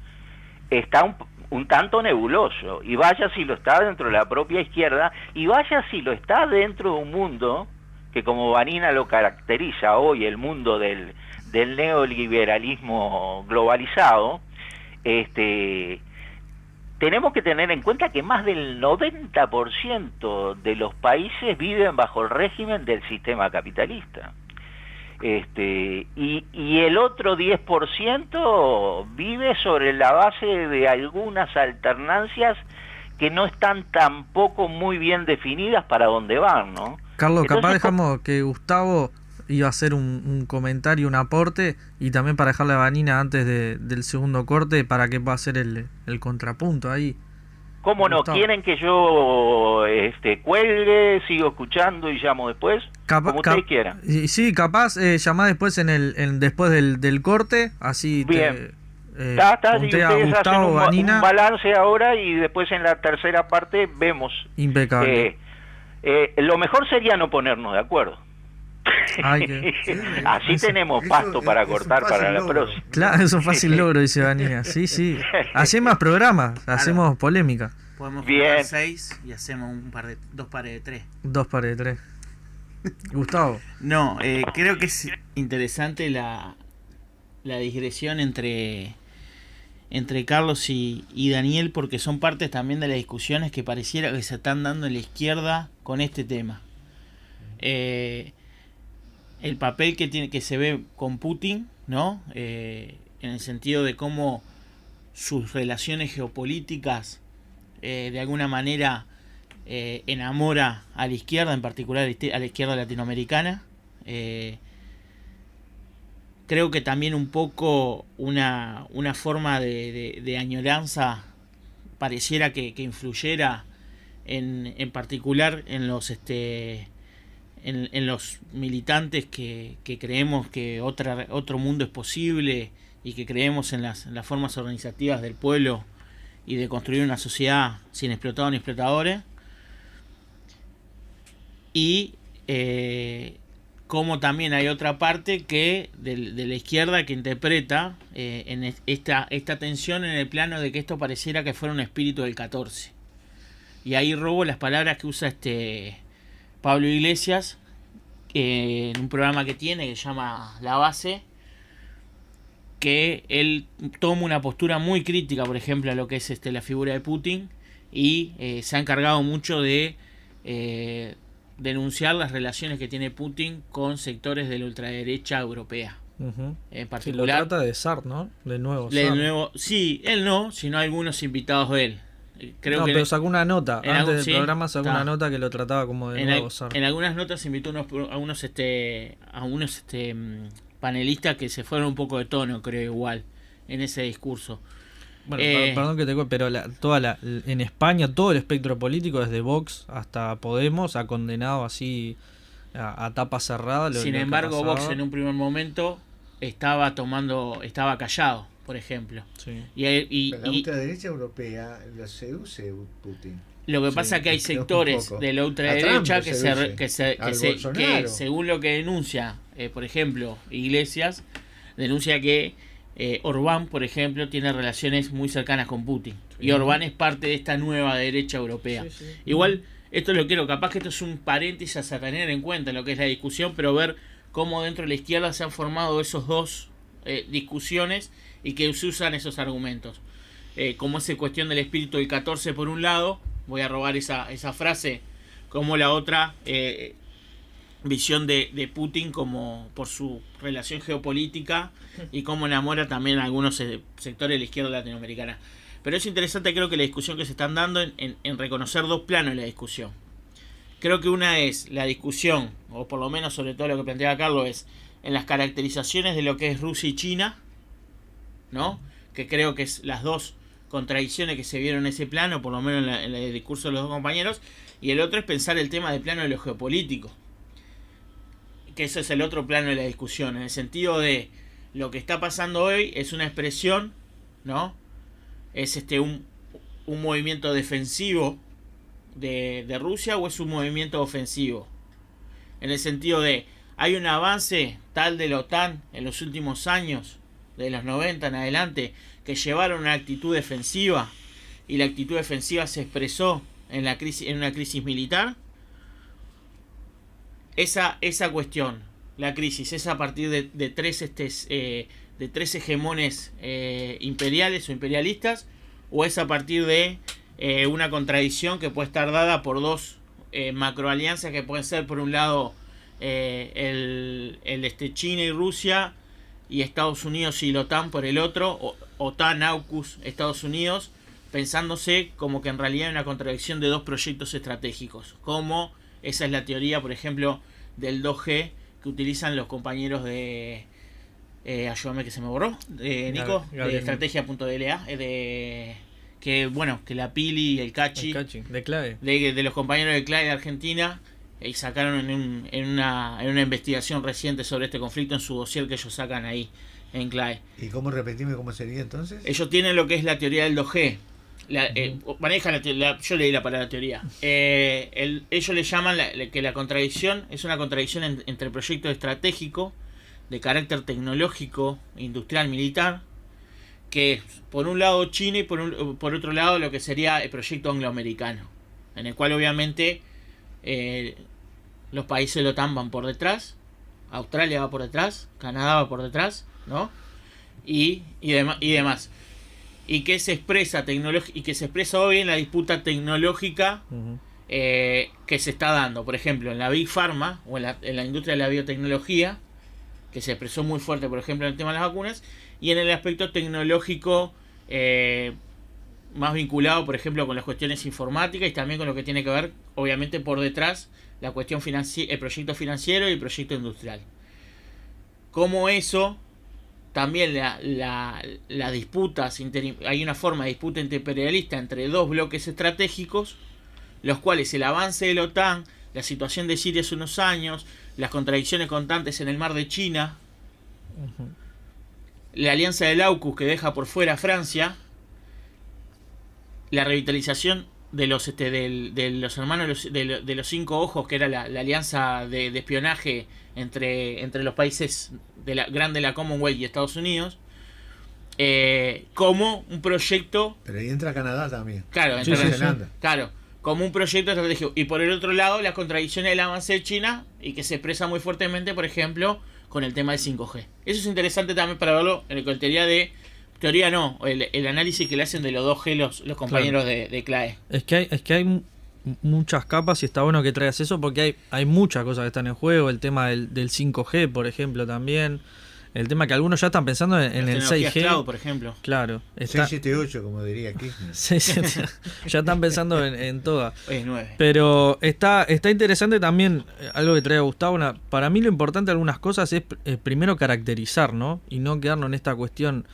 está un tanto nebuloso, y vaya si lo está dentro de la propia izquierda, y vaya si lo está dentro de un mundo que, como Vanina lo caracteriza hoy, el mundo del neoliberalismo globalizado. Tenemos que tener en cuenta que más del 90% de los países viven bajo el régimen del sistema capitalista. Y el otro 10% vive sobre la base de algunas alternancias que no están tampoco muy bien definidas para dónde van, ¿no? Carlos, Entonces, capaz dejamos que Gustavo iba a hacer un comentario, un aporte, y también para dejarle a Vanina antes del segundo corte para que pueda hacer el contrapunto ahí. ¿Cómo no? Gustavo. ¿Quieren que yo cuelgue, sigo escuchando y llamo después? Como ustedes quieran. Sí, capaz llamá después después del corte, así Bien. puntea Y ustedes Gustavo, hacen un Vanina. balance ahora y después en la tercera parte vemos. Impecable. Lo mejor sería no ponernos de acuerdo. Así tenemos pasto para cortar para la próxima. Claro, es un fácil logro, dice Vanina. Sí. Hacemos más programas, hacemos polémica. Podemos Bien. jugar 6 y hacemos dos pares de 3. 2 pares de 3. Gustavo. No, creo que es interesante la digresión entre Carlos y Daniel, porque son partes también de las discusiones que pareciera que se están dando en la izquierda con este tema. El papel que se ve con Putin, ¿no? En el sentido de cómo sus relaciones geopolíticas de alguna manera enamora a la izquierda, en particular a la izquierda latinoamericana. Creo que también un poco una forma de añoranza pareciera que influyera en particular en los militantes que creemos que otro mundo es posible y que creemos en las formas organizativas del pueblo y de construir una sociedad sin explotados ni explotadores. Y como también hay otra parte que de la izquierda que interpreta en esta tensión en el plano de que esto pareciera que fuera un espíritu del 14. Y ahí robo las palabras que usa Pablo Iglesias en un programa que tiene que se llama La Base, que él toma una postura muy crítica, por ejemplo, a lo que es la figura de Putin, y se ha encargado mucho de denunciar las relaciones que tiene Putin con sectores de la ultraderecha europea. Uh-huh. En particular, Sí, lo trata de zar, ¿no? De nuevo zar. Sí, él no, sino algunos invitados de él. Creo que pero sacó una nota. Antes del programa sacó una nota que lo trataba como de nuevo zar. En algunas notas invitó a unos panelistas que se fueron un poco de tono, creo, igual, en ese discurso. Bueno, perdón que te cuente, pero en España todo el espectro político, desde Vox hasta Podemos, ha condenado así a tapa cerrada. Sin embargo, Vox en un primer momento estaba callado, por ejemplo. Sí. La ultraderecha europea lo seduce Putin. Lo que pasa es que hay sectores de la ultraderecha que según lo que denuncia, por ejemplo, Iglesias, denuncia que Orbán, por ejemplo, tiene relaciones muy cercanas con Putin. Sí. Y Orbán es parte de esta nueva derecha europea. Sí. Igual, esto lo quiero, capaz que esto es un paréntesis a tener en cuenta en lo que es la discusión, pero ver cómo dentro de la izquierda se han formado esos dos discusiones y que se usan esos argumentos. Como esa cuestión del espíritu del 14 por un lado, voy a robar esa frase, como la otra, visión de Putin como por su relación geopolítica y cómo enamora también a algunos sectores de la izquierda latinoamericana. Pero es interesante, creo que la discusión que se están dando en reconocer dos planos de la discusión. Creo que una es la discusión, o por lo menos sobre todo lo que planteaba Carlos, es en las caracterizaciones de lo que es Rusia y China, ¿no? Que creo que es las dos contradicciones que se vieron en ese plano, por lo menos en el discurso de los dos compañeros, y el otro es pensar el tema del plano de lo geopolítico, que ese es el otro plano de la discusión, en el sentido de lo que está pasando hoy es una expresión, ¿no? Es un movimiento defensivo de Rusia o es un movimiento ofensivo, en el sentido de hay un avance tal de la OTAN en los últimos años, de los 90 en adelante, que llevaron a una actitud defensiva, y la actitud defensiva se expresó en una crisis militar. Esa cuestión, la crisis, es a partir de tres hegemones imperiales o imperialistas, o es a partir de una contradicción que puede estar dada por dos macroalianzas que pueden ser, por un lado, China y Rusia, y Estados Unidos y la OTAN por el otro, OTAN, AUKUS, Estados Unidos, pensándose como que en realidad hay una contradicción de dos proyectos estratégicos, como esa es la teoría, por ejemplo, del 2G que utilizan los compañeros de ayúdame que se me borró, Nico, de estrategia.dla, que la Pili y el Cachi de Clave, de los compañeros de Clave de Argentina, y sacaron en una investigación reciente sobre este conflicto en su dossier que ellos sacan ahí en Clave. ¿Y cómo repetirme cómo sería entonces? Ellos tienen lo que es la teoría del 2G. Manejan yo leí la palabra teoría. Ellos le llaman que la contradicción es una contradicción entre el proyecto estratégico de carácter tecnológico, industrial, militar, que es por un lado China y por otro lado lo que sería el proyecto angloamericano, en el cual obviamente los países de la OTAN van por detrás, Australia va por detrás, Canadá va por detrás, ¿no? Y demás. Y que se expresa hoy en la disputa tecnológica que se está dando, por ejemplo, en la Big Pharma o en la industria de la biotecnología, que se expresó muy fuerte, por ejemplo, en el tema de las vacunas, y en el aspecto tecnológico más vinculado, por ejemplo, con las cuestiones informáticas y también con lo que tiene que ver, obviamente, por detrás, la cuestión el proyecto financiero y el proyecto industrial. Como eso, también las disputas, hay una forma de disputa imperialista entre dos bloques estratégicos, los cuales el avance de la OTAN, la situación de Siria hace unos años, las contradicciones constantes en el mar de China, la alianza del AUKUS que deja por fuera a Francia, la revitalización de los hermanos de los cinco ojos, que era la alianza de espionaje entre los países de la Commonwealth y Estados Unidos, como un proyecto. Pero ahí entra Canadá también. Claro, claro, como un proyecto estratégico. Y por el otro lado, las contradicciones del avance de China, y que se expresa muy fuertemente, por ejemplo, con el tema del 5G. Eso es interesante también para verlo en la teoría no, el análisis que le hacen de los 2G los compañeros de CLAE. Es que hay muchas capas y está bueno que traigas eso porque hay muchas cosas que están en juego. El tema del 5G, por ejemplo, también. El tema que algunos ya están pensando en el 6G. Cloud, por ejemplo. Claro. 678, como diría Kirchner. Ya están pensando en todas. Hoy es 9. Pero está interesante también algo que trae Gustavo. Para mí lo importante de algunas cosas es primero caracterizar, ¿no? Y no quedarnos en esta cuestión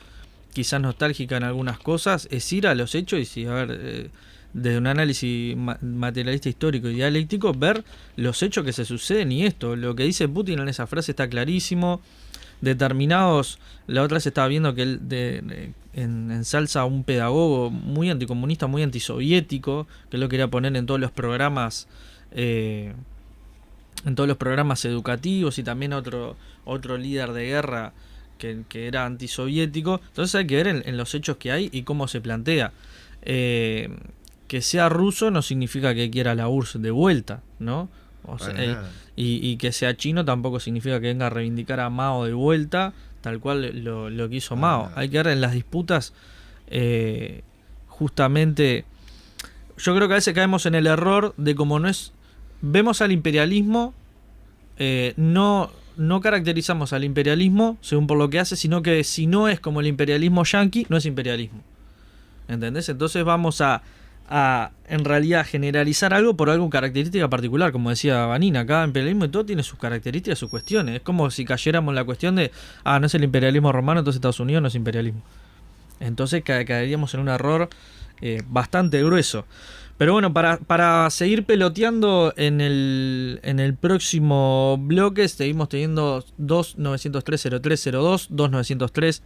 quizás nostálgica en algunas cosas. Es ir a los hechos y desde un análisis materialista histórico y dialéctico, ver los hechos que se suceden. Y esto, lo que dice Putin en esa frase está clarísimo. Determinados, la otra vez estaba viendo que él ensalza a un pedagogo muy anticomunista, muy antisoviético, que lo quería poner en todos los programas educativos, y también otro líder de guerra que era antisoviético. Entonces hay que ver en los hechos que hay y cómo se plantea. Que sea ruso no significa que quiera la URSS de vuelta, ¿no? O sea, y que sea chino tampoco significa que venga a reivindicar a Mao de vuelta, tal cual lo que hizo Mao. Hay que ver en las disputas, justamente, yo creo que a veces caemos en el error de como no es, vemos al imperialismo no caracterizamos al imperialismo según por lo que hace, sino que si no es como el imperialismo yanqui, no es imperialismo. ¿Entendés? Entonces vamos a en realidad generalizar algo por alguna característica particular, como decía Vanina. Cada imperialismo y todo tiene sus características, sus cuestiones. Es como si cayéramos en la cuestión de, no es el imperialismo romano, entonces Estados Unidos no es imperialismo. Entonces caeríamos en un error bastante grueso. Pero bueno, para seguir peloteando en el próximo bloque, seguimos teniendo 2903-0302,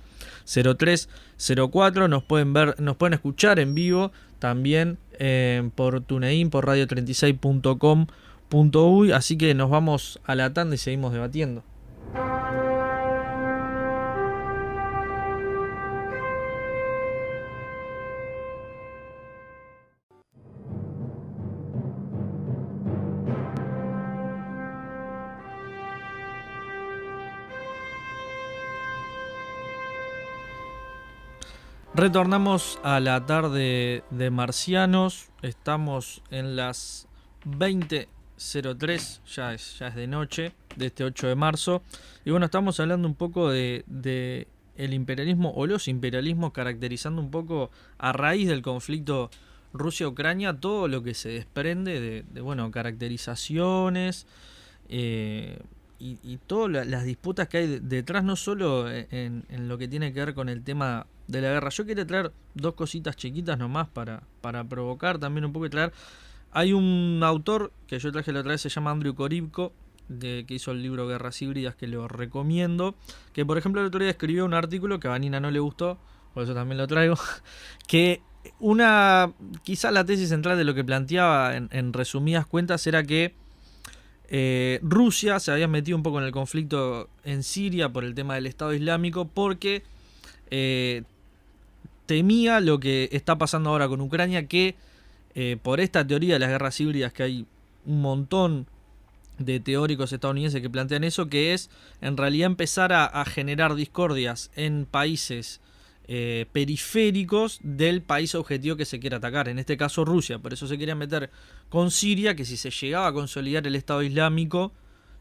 2903-0304. Nos pueden escuchar en vivo también por TuneIn, por radio36.com.uy. Así que nos vamos a la tanda y seguimos debatiendo. Retornamos a la tarde de Marcianos. Estamos en las 20:03, ya es de noche, de este 8 de marzo. Y bueno, estamos hablando un poco de el imperialismo o los imperialismos, caracterizando un poco a raíz del conflicto Rusia-Ucrania todo lo que se desprende de caracterizaciones y todas las disputas que hay detrás, no solo en lo que tiene que ver con el tema de la guerra. Yo quería traer dos cositas chiquitas nomás para provocar también un poco y traer. Hay un autor que yo traje la otra vez, se llama Andrew Korybko, que hizo el libro Guerras Híbridas, que lo recomiendo, que por ejemplo el otro día escribió un artículo que a Vanina no le gustó, por eso también lo traigo, que quizá la tesis central de lo que planteaba en resumidas cuentas era que Rusia se había metido un poco en el conflicto en Siria por el tema del Estado Islámico, porque temía lo que está pasando ahora con Ucrania, que por esta teoría de las guerras híbridas, que hay un montón de teóricos estadounidenses que plantean eso, que es en realidad empezar a generar discordias en países periféricos del país objetivo que se quiere atacar, en este caso Rusia. Por eso se quería meter con Siria, que si se llegaba a consolidar el Estado Islámico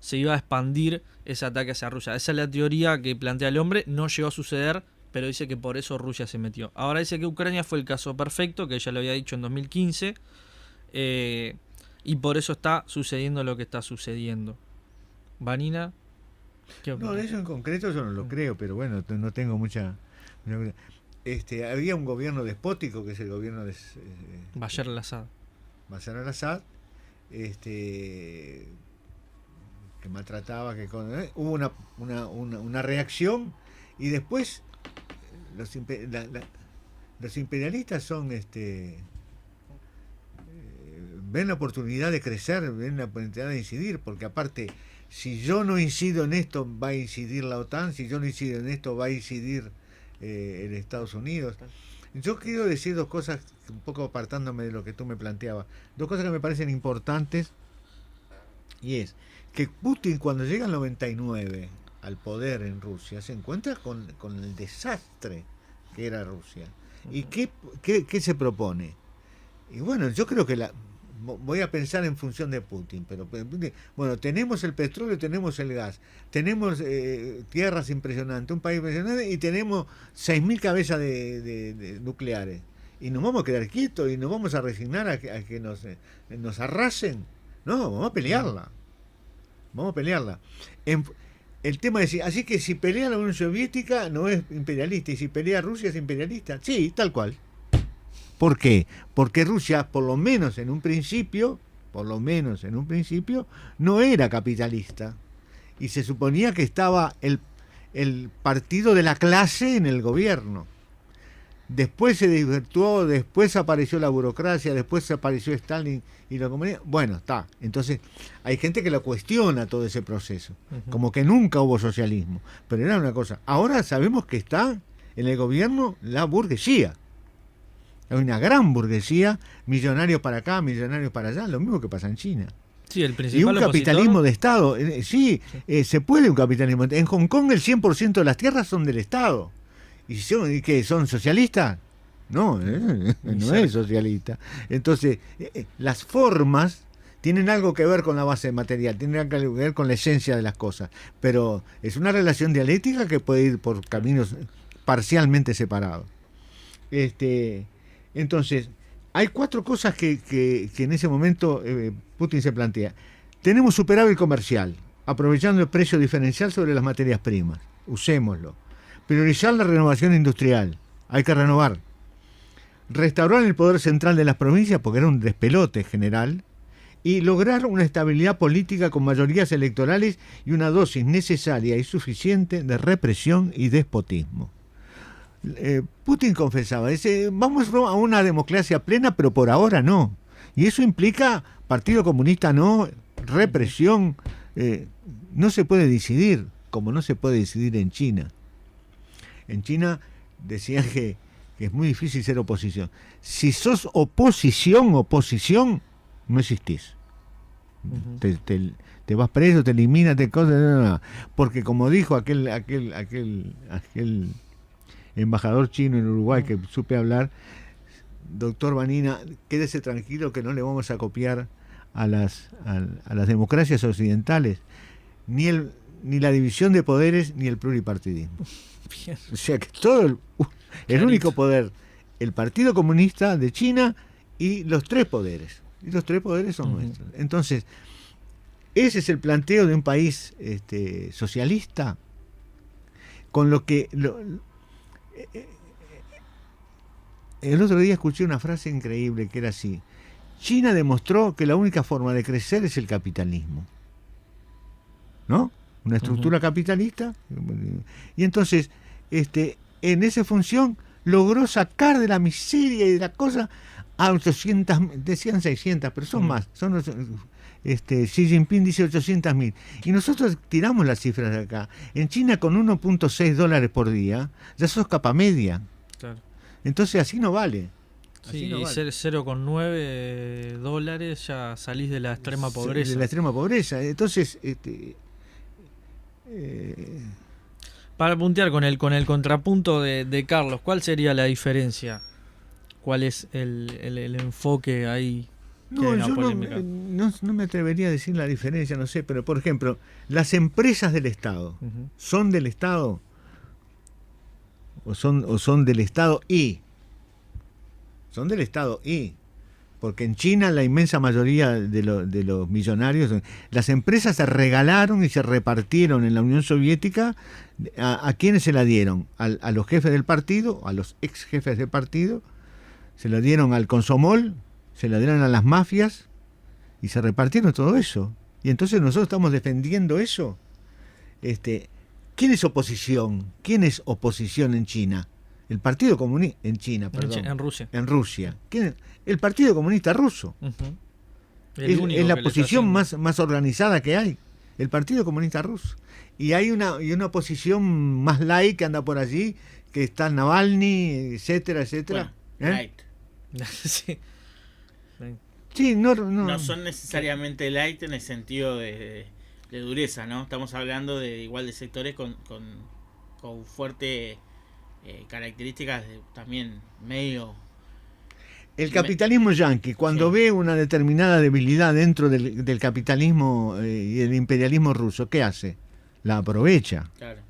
se iba a expandir ese ataque hacia Rusia. Esa es la teoría que plantea el hombre. No llegó a suceder, pero dice que por eso Rusia se metió. Ahora dice que Ucrania fue el caso perfecto, que ya lo había dicho en 2015, y por eso está sucediendo lo que está sucediendo. Vanina, ¿qué opinas? No, de eso en concreto yo no lo creo, pero bueno, no tengo mucha... había un gobierno despótico, que es el gobierno de Bashar al-Assad. Bashar al-Assad, que maltrataba, hubo una reacción, y después los imperialistas son ven la oportunidad de crecer, ven la oportunidad de incidir, porque aparte, si yo no incido en esto, va a incidir la OTAN, si yo no incido en esto, va a incidir en Estados Unidos. Yo quiero decir dos cosas, un poco apartándome de lo que tú me planteabas, dos cosas que me parecen importantes, y es que Putin, cuando llega al 99 al poder en Rusia, se encuentra con el desastre que era Rusia. ¿Y qué se propone? Y bueno, yo creo que voy a pensar en función de Putin, pero bueno, tenemos el petróleo, tenemos el gas, tenemos tierras impresionantes, un país impresionante, y tenemos 6.000 cabezas de nucleares, y nos vamos a quedar quietos y nos vamos a resignar a que nos arrasen. No, vamos a pelearla, el tema es, así que si pelea la Unión Soviética no es imperialista, y si pelea Rusia es imperialista. Sí, tal cual. ¿Por qué? Porque Rusia, por lo menos en un principio, no era capitalista. Y se suponía que estaba el partido de la clase en el gobierno. Después se desvirtuó, después apareció la burocracia, después apareció Stalin y la comunidad. Bueno, está. Entonces, hay gente que lo cuestiona todo ese proceso. Como que nunca hubo socialismo. Pero era una cosa. Ahora sabemos que está en el gobierno la burguesía. Hay una gran burguesía, millonarios para acá, millonarios para allá, lo mismo que pasa en China. Sí, el principal y un capitalismo de Estado. Se puede un capitalismo. En Hong Kong el 100% de las tierras son del Estado. ¿Y qué? ¿Son socialistas? No, no es socialista. Entonces, las formas tienen algo que ver con la base material, tienen algo que ver con la esencia de las cosas, pero es una relación dialéctica que puede ir por caminos parcialmente separados. Entonces, hay 4 cosas que en ese momento Putin se plantea. Tenemos superávit comercial, aprovechando el precio diferencial sobre las materias primas. Usémoslo. Priorizar la renovación industrial. Hay que renovar. Restaurar el poder central de las provincias, porque era un despelote general. Y lograr una estabilidad política con mayorías electorales y una dosis necesaria y suficiente de represión y despotismo. Putin confesaba, dice, vamos a una democracia plena, pero por ahora no. Y eso implica Partido Comunista no, represión. No se puede decidir, como no se puede decidir en China. En China decían que es muy difícil ser oposición. Si sos oposición, no existís. Te vas preso, te eliminas, porque como dijo aquel embajador chino en Uruguay que supe hablar, doctor Vanina, quédese tranquilo que no le vamos a copiar a las democracias occidentales ni la división de poderes ni el pluripartidismo. Bien. O sea que todo el único poder, el Partido Comunista de China y los 3 poderes. Y los 3 poderes son nuestros. Entonces, ese es el planteo de un país socialista, con lo que el otro día escuché una frase increíble que era así: China demostró que la única forma de crecer es el capitalismo, ¿no? Una estructura capitalista, y entonces en esa función logró sacar de la miseria y de la cosa a 800, decían 600, pero son más, Xi Jinping dice 800.000, y nosotros tiramos las cifras de acá. En China con $1.6 por día ya sos capa media. Claro. Entonces así no vale. Sí, y 0,9 dólares ya salís de la extrema pobreza. De la extrema pobreza. Entonces, para puntear con el contrapunto de Carlos, ¿cuál sería la diferencia? ¿Cuál es el enfoque ahí? No, yo no me atrevería a decir la diferencia, no sé, pero por ejemplo, las empresas del Estado, ¿son del Estado? ¿O son del Estado y? Son del Estado y. Porque en China la inmensa mayoría de los millonarios, las empresas se regalaron y se repartieron en la Unión Soviética. ¿A quiénes se la dieron? A los jefes del partido, a los ex jefes del partido, se la dieron al Komsomol, se la dieron a las mafias y se repartieron todo eso. Y entonces nosotros estamos defendiendo eso. ¿Quién es oposición? ¿Quién es oposición en China? El Partido Comunista en China, perdón. En Rusia. En Rusia. ¿Quién es? El Partido Comunista Ruso. Es la oposición más organizada que hay. El Partido Comunista Ruso. Y hay una oposición más light que anda por allí, que está Navalny, etcétera, etcétera. Bueno, light. Sí. Sí, no son necesariamente light en el sentido de dureza, ¿no? Estamos hablando de igual de sectores con fuerte características también medio. El capitalismo yanqui, cuando ve una determinada debilidad dentro del capitalismo y el imperialismo ruso, ¿qué hace? La aprovecha. Claro.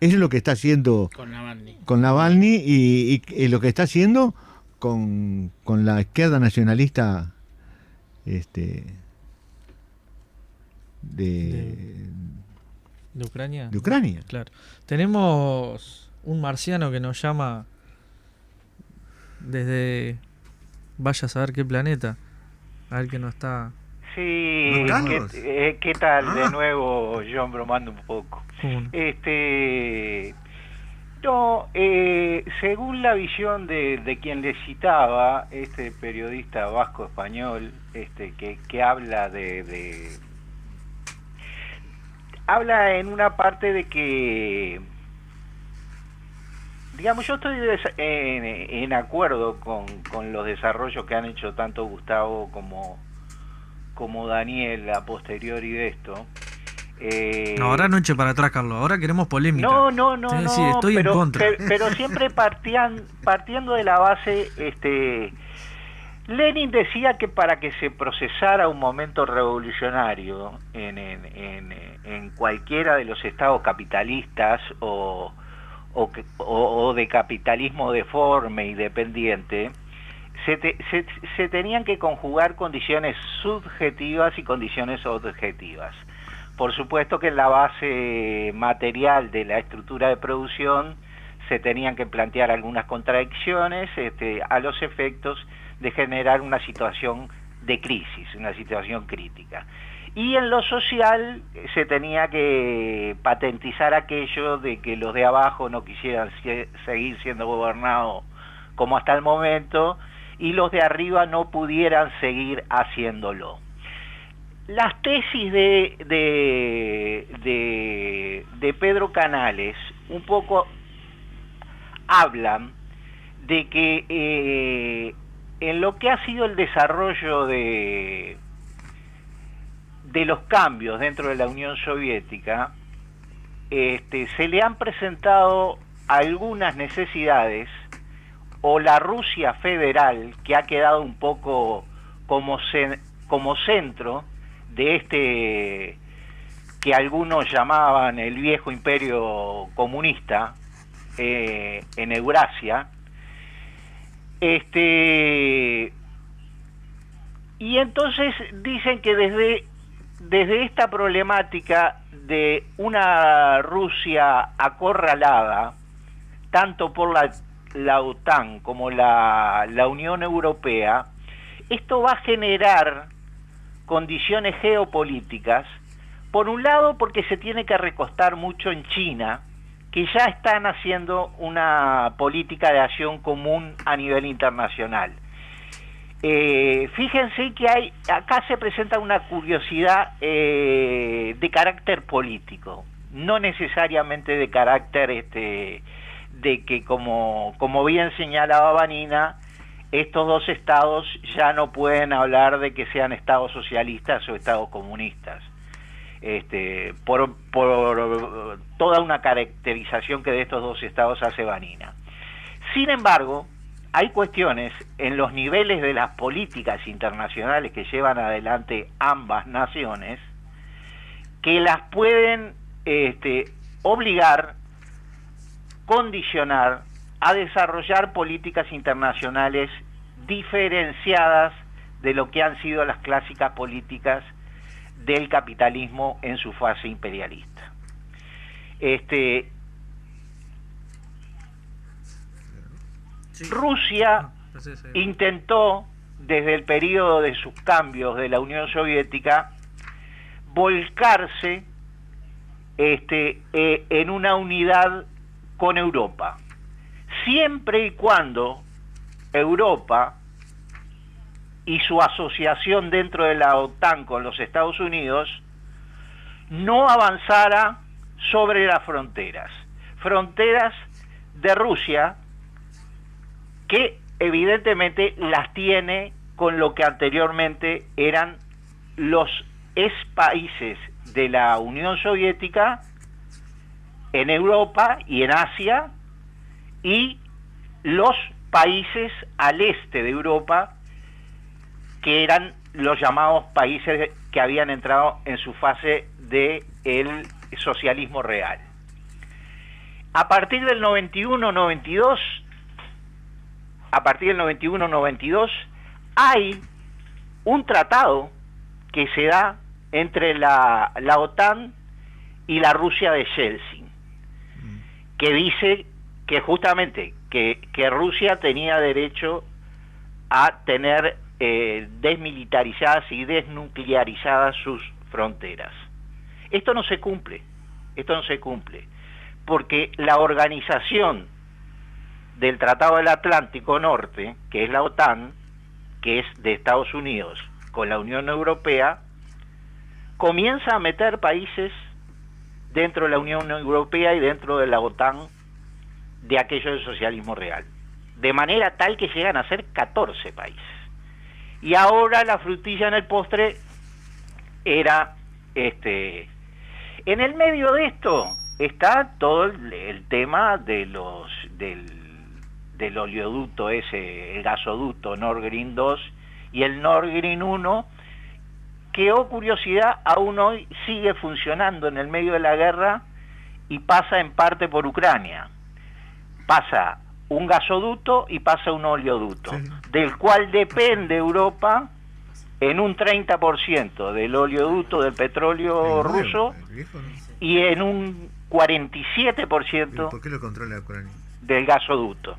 Eso es lo que está haciendo con Navalny y lo que está haciendo con la izquierda nacionalista de Ucrania. De Ucrania. Claro. Tenemos un marciano que nos llama desde vaya a saber qué planeta. A ver que no está. Sí, ¿qué tal? De nuevo, John, bromando un poco. Según la visión de quien le citaba, este periodista vasco español, que habla habla en una parte de que, digamos, yo estoy en acuerdo con los desarrollos que han hecho tanto Gustavo como Daniel a posteriori de esto. No, ahora no eche para atrás, Carlos, ahora queremos polémica. No, sí, estoy en contra. Pero siempre partiendo de la base Lenin decía que para que se procesara un momento revolucionario en cualquiera de los estados capitalistas o de capitalismo deforme y dependiente, se tenían que conjugar condiciones subjetivas y condiciones objetivas. Por supuesto que en la base material de la estructura de producción se tenían que plantear algunas contradicciones a los efectos de generar una situación de crisis, una situación crítica. Y en lo social se tenía que patentizar aquello de que los de abajo no quisieran seguir siendo gobernados como hasta el momento y los de arriba no pudieran seguir haciéndolo. Las tesis de Pedro Canales un poco hablan de que en lo que ha sido el desarrollo de los cambios dentro de la Unión Soviética, se le han presentado algunas necesidades, o la Rusia federal, que ha quedado un poco como centro de que algunos llamaban el viejo imperio comunista en Eurasia, y entonces dicen que desde esta problemática de una Rusia acorralada, tanto por la OTAN como la Unión Europea, esto va a generar condiciones geopolíticas, por un lado porque se tiene que recostar mucho en China, que ya están haciendo una política de acción común a nivel internacional. Fíjense que acá se presenta una curiosidad de carácter político, no necesariamente de carácter de que, como bien señalaba Vanina, estos dos estados ya no pueden hablar de que sean estados socialistas o estados comunistas, por toda una caracterización que de estos dos estados hace Vanina. Sin embargo, hay cuestiones en los niveles de las políticas internacionales que llevan adelante ambas naciones que las pueden obligar, condicionar a desarrollar políticas internacionales diferenciadas de lo que han sido las clásicas políticas del capitalismo en su fase imperialista. Rusia intentó, desde el periodo de sus cambios de la Unión Soviética, volcarse en una unidad con Europa, siempre y cuando Europa y su asociación dentro de la OTAN con los Estados Unidos no avanzara sobre las fronteras de Rusia, que evidentemente las tiene con lo que anteriormente eran los países de la Unión Soviética en Europa y en Asia, y los países al este de Europa, que eran los llamados países que habían entrado en su fase de el socialismo real. A partir del 91-92 hay un tratado que se da entre la OTAN y la Rusia de Yeltsin, que dice que justamente que Rusia tenía derecho a tener desmilitarizadas y desnuclearizadas sus fronteras. Esto no se cumple, porque la organización del Tratado del Atlántico Norte, que es la OTAN, que es de Estados Unidos con la Unión Europea, comienza a meter países dentro de la Unión Europea y dentro de la OTAN de aquello del socialismo real, de manera tal que llegan a ser 14 países. Y ahora la frutilla en el postre era en el medio de esto está todo el tema de del oleoducto ese, el gasoducto Nord Stream 2 y el Nord Stream 1, que, oh curiosidad, aún hoy sigue funcionando en el medio de la guerra y pasa en parte por Ucrania. Pasa un gasoducto y pasa un oleoducto, sí, del cual depende Europa en un 30% del oleoducto del petróleo ruso y en un 47% ¿por qué lo controla Ucrania? Del gasoducto.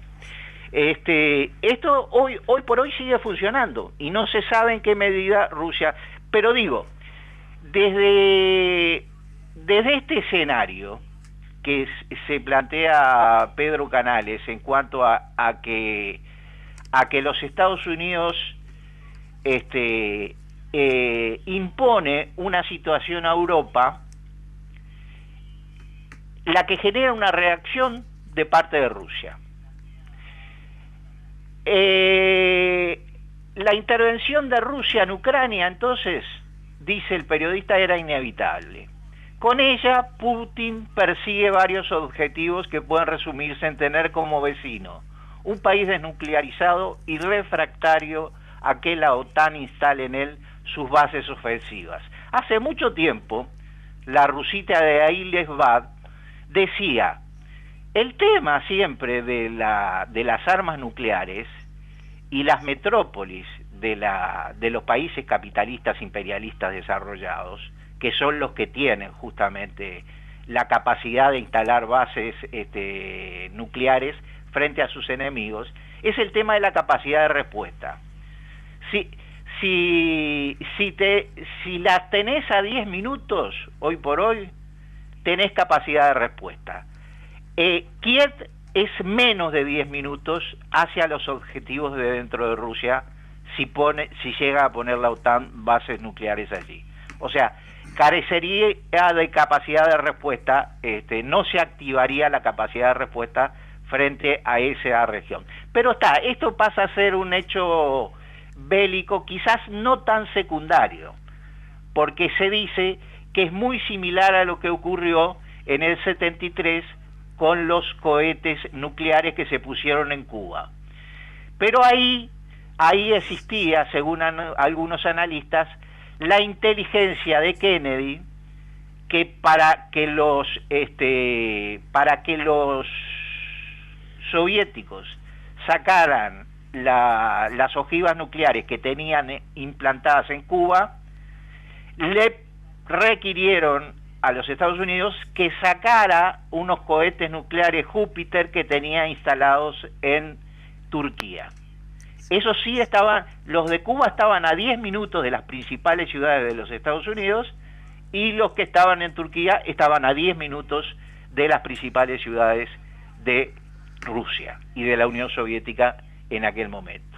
Esto hoy por hoy sigue funcionando y no se sabe en qué medida Rusia, pero digo, desde este escenario que se plantea Pedro Canales en cuanto a que los Estados Unidos impone una situación a Europa, la que genera una reacción de parte de Rusia. La intervención de Rusia en Ucrania, entonces, dice el periodista, era inevitable. Con ella, Putin persigue varios objetivos que pueden resumirse en tener como vecino un país desnuclearizado y refractario a que la OTAN instale en él sus bases ofensivas. Hace mucho tiempo, la rusita de Ailesvad decía, el tema siempre de las armas nucleares y las metrópolis de los países capitalistas imperialistas desarrollados, que son los que tienen justamente la capacidad de instalar bases nucleares frente a sus enemigos, es el tema de la capacidad de respuesta. Si las tenés a 10 minutos, hoy por hoy, tenés capacidad de respuesta. Kiev es menos de 10 minutos hacia los objetivos de dentro de Rusia si llega a poner la OTAN bases nucleares allí. O sea, carecería de capacidad de respuesta, no se activaría la capacidad de respuesta frente a esa región. Pero esto pasa a ser un hecho bélico, quizás no tan secundario, porque se dice que es muy similar a lo que ocurrió en el 73 con los cohetes nucleares que se pusieron en Cuba. Pero ahí existía, según algunos analistas, la inteligencia de Kennedy, que para que los soviéticos sacaran las ojivas nucleares que tenían implantadas en Cuba, le requirieron a los Estados Unidos que sacara unos cohetes nucleares Júpiter que tenía instalados en Turquía. Eso sí, los de Cuba estaban a 10 minutos de las principales ciudades de los Estados Unidos y los que estaban en Turquía estaban a 10 minutos de las principales ciudades de Rusia y de la Unión Soviética en aquel momento.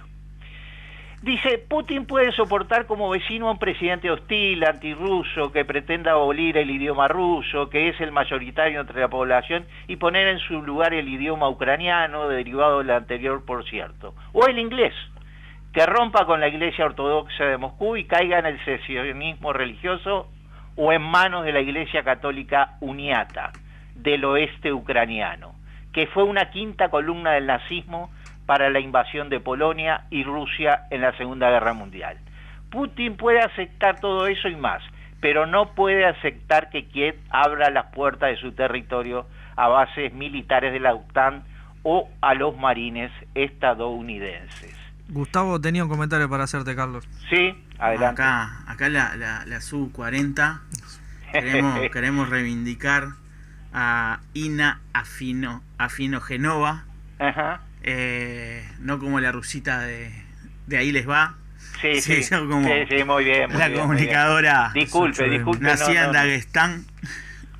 Dice, Putin puede soportar como vecino a un presidente hostil, antirruso, que pretenda abolir el idioma ruso, que es el mayoritario entre la población, y poner en su lugar el idioma ucraniano, derivado del anterior, por cierto. O el inglés, que rompa con la Iglesia Ortodoxa de Moscú y caiga en el secesionismo religioso o en manos de la Iglesia Católica Uniata del oeste ucraniano, que fue una quinta columna del nazismo para la invasión de Polonia y Rusia en la Segunda Guerra Mundial. Putin puede aceptar todo eso y más, pero no puede aceptar que Kiev abra las puertas de su territorio a bases militares de la OTAN o a los marines estadounidenses. Gustavo tenía un comentario para hacerte, Carlos. Sí, adelante. Acá la Su-40 queremos reivindicar a Ina Afinogenova. Ajá. No como la rusita de ahí les va. Sí, como muy bien. La comunicadora. Disculpe. Nacida en Daguestán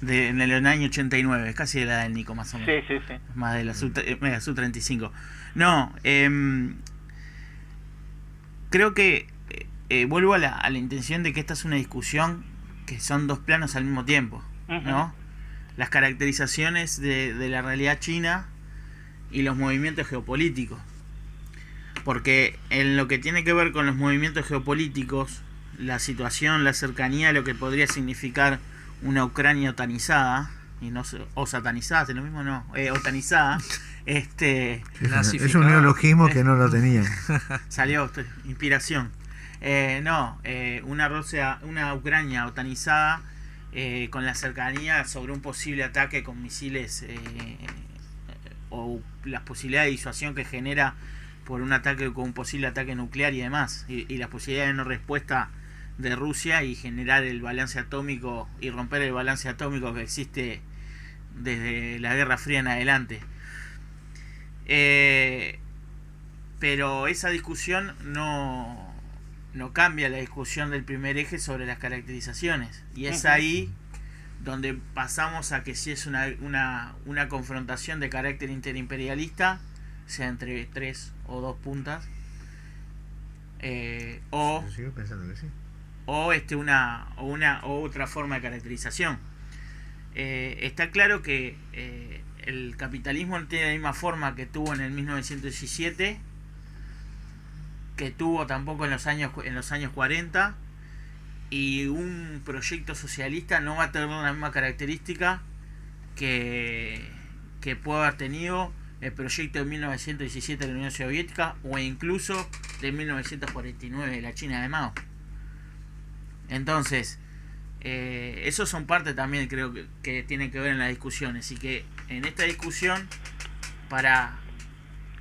en el año 89, casi de la del Nico, más o menos. Sí. Más de la Su-35. No, creo que vuelvo a la intención de que esta es una discusión que son dos planos al mismo tiempo, ¿no? Las caracterizaciones de la realidad china y los movimientos geopolíticos, porque en lo que tiene que ver con los movimientos geopolíticos, la situación, la cercanía, lo que podría significar una Ucrania otanizada, y no o satanizada, es lo mismo, no, otanizada, Es un neologismo que no lo tenía. Salió inspiración. Una Ucrania otanizada, con la cercanía sobre un posible ataque con misiles, o las posibilidades de disuasión que genera por un ataque con un posible ataque nuclear y demás, y las posibilidades de no respuesta de Rusia y generar el balance atómico y romper el balance atómico que existe desde la Guerra Fría en adelante. Pero esa discusión no cambia la discusión del primer eje sobre las caracterizaciones, y es ahí donde pasamos a que si es una confrontación de carácter interimperialista, sea entre 3 o 2 puntas, o Yo sigo pensando que sí. o otra forma de caracterización. Está claro que el capitalismo no tiene la misma forma que tuvo en el 1917, que tuvo tampoco en los años 40, y un proyecto socialista no va a tener la misma característica que puede haber tenido el proyecto de 1917 de la Unión Soviética, o incluso de 1949 de la China de Mao. Entonces, esos son parte también, creo que tienen que ver en las discusiones, y que en esta discusión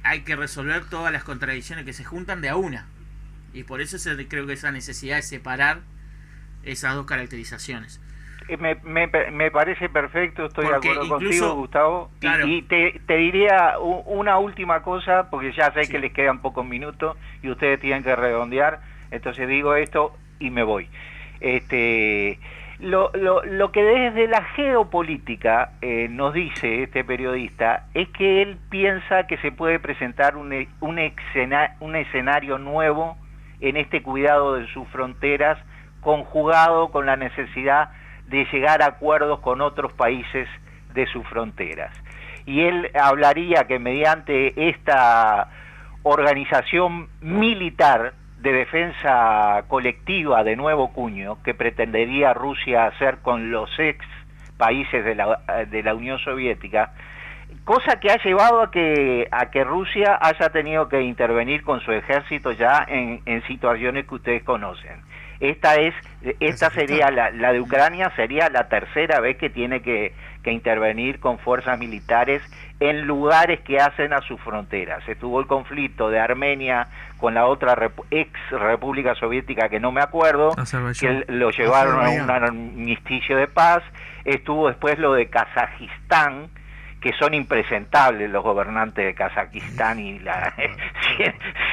hay que resolver todas las contradicciones que se juntan de a una, y por eso creo que esa necesidad de separar esas dos caracterizaciones. Me parece perfecto, estoy Porque de acuerdo incluso, contigo, Gustavo. claro. Y te diría una última cosa, porque ya sé Sí. que les quedan pocos minutos y ustedes tienen que redondear, entonces digo esto y me voy. Lo que desde la geopolítica nos dice este periodista es que él piensa que se puede presentar un escenario nuevo en este cuidado de sus fronteras, conjugado con la necesidad de llegar a acuerdos con otros países de sus fronteras. Y él hablaría que mediante esta organización militar de defensa colectiva de nuevo cuño que pretendería Rusia hacer con los ex países de la Unión Soviética, cosa que ha llevado a que Rusia haya tenido que intervenir con su ejército ya en situaciones que ustedes conocen. Esta sería la de Ucrania, sería la tercera vez que tiene que intervenir con fuerzas militares en lugares que hacen a sus fronteras. Estuvo el conflicto de Armenia con la otra ex república soviética que no me acuerdo, que lo llevaron a un armisticio de paz. Estuvo después lo de Kazajistán, que son impresentables los gobernantes de Kazajistán, y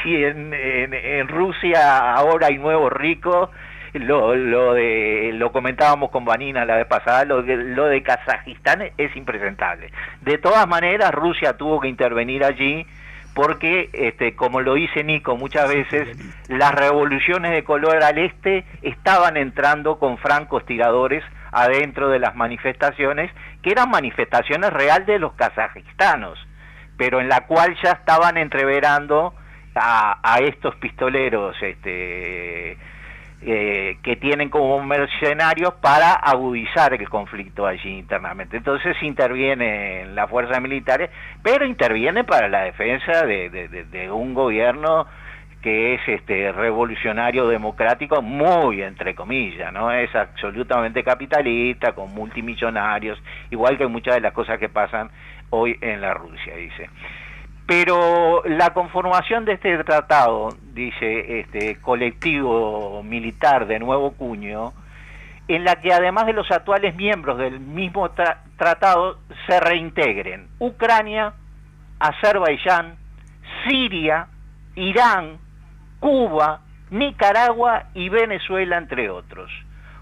si en Rusia ahora hay nuevos ricos, lo comentábamos con Vanina la vez pasada, lo de Kazajistán es impresentable. De todas maneras, Rusia tuvo que intervenir allí porque, como lo dice Nico muchas veces, las revoluciones de color al este estaban entrando con francotiradores adentro de las manifestaciones, que eran manifestaciones reales de los kazajistanos, pero en la cual ya estaban entreverando a estos pistoleros que tienen como mercenarios para agudizar el conflicto allí internamente. Entonces intervienen las fuerzas militares, pero intervienen para la defensa de un gobierno que es revolucionario democrático, muy entre comillas, ¿no? Es absolutamente capitalista, con multimillonarios, igual que muchas de las cosas que pasan hoy en la Rusia, dice. Pero la conformación de este tratado, dice, colectivo militar de nuevo cuño, en la que además de los actuales miembros del mismo tratado se reintegren Ucrania, Azerbaiyán, Siria, Irán, Cuba, Nicaragua y Venezuela, entre otros.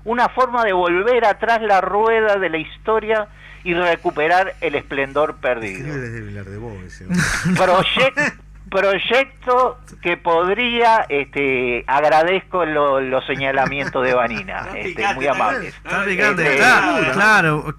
Una forma de volver atrás la rueda de la historia y recuperar el esplendor perdido. Proyecto que podría, agradezco los señalamientos de Vanina, muy amables. Claro.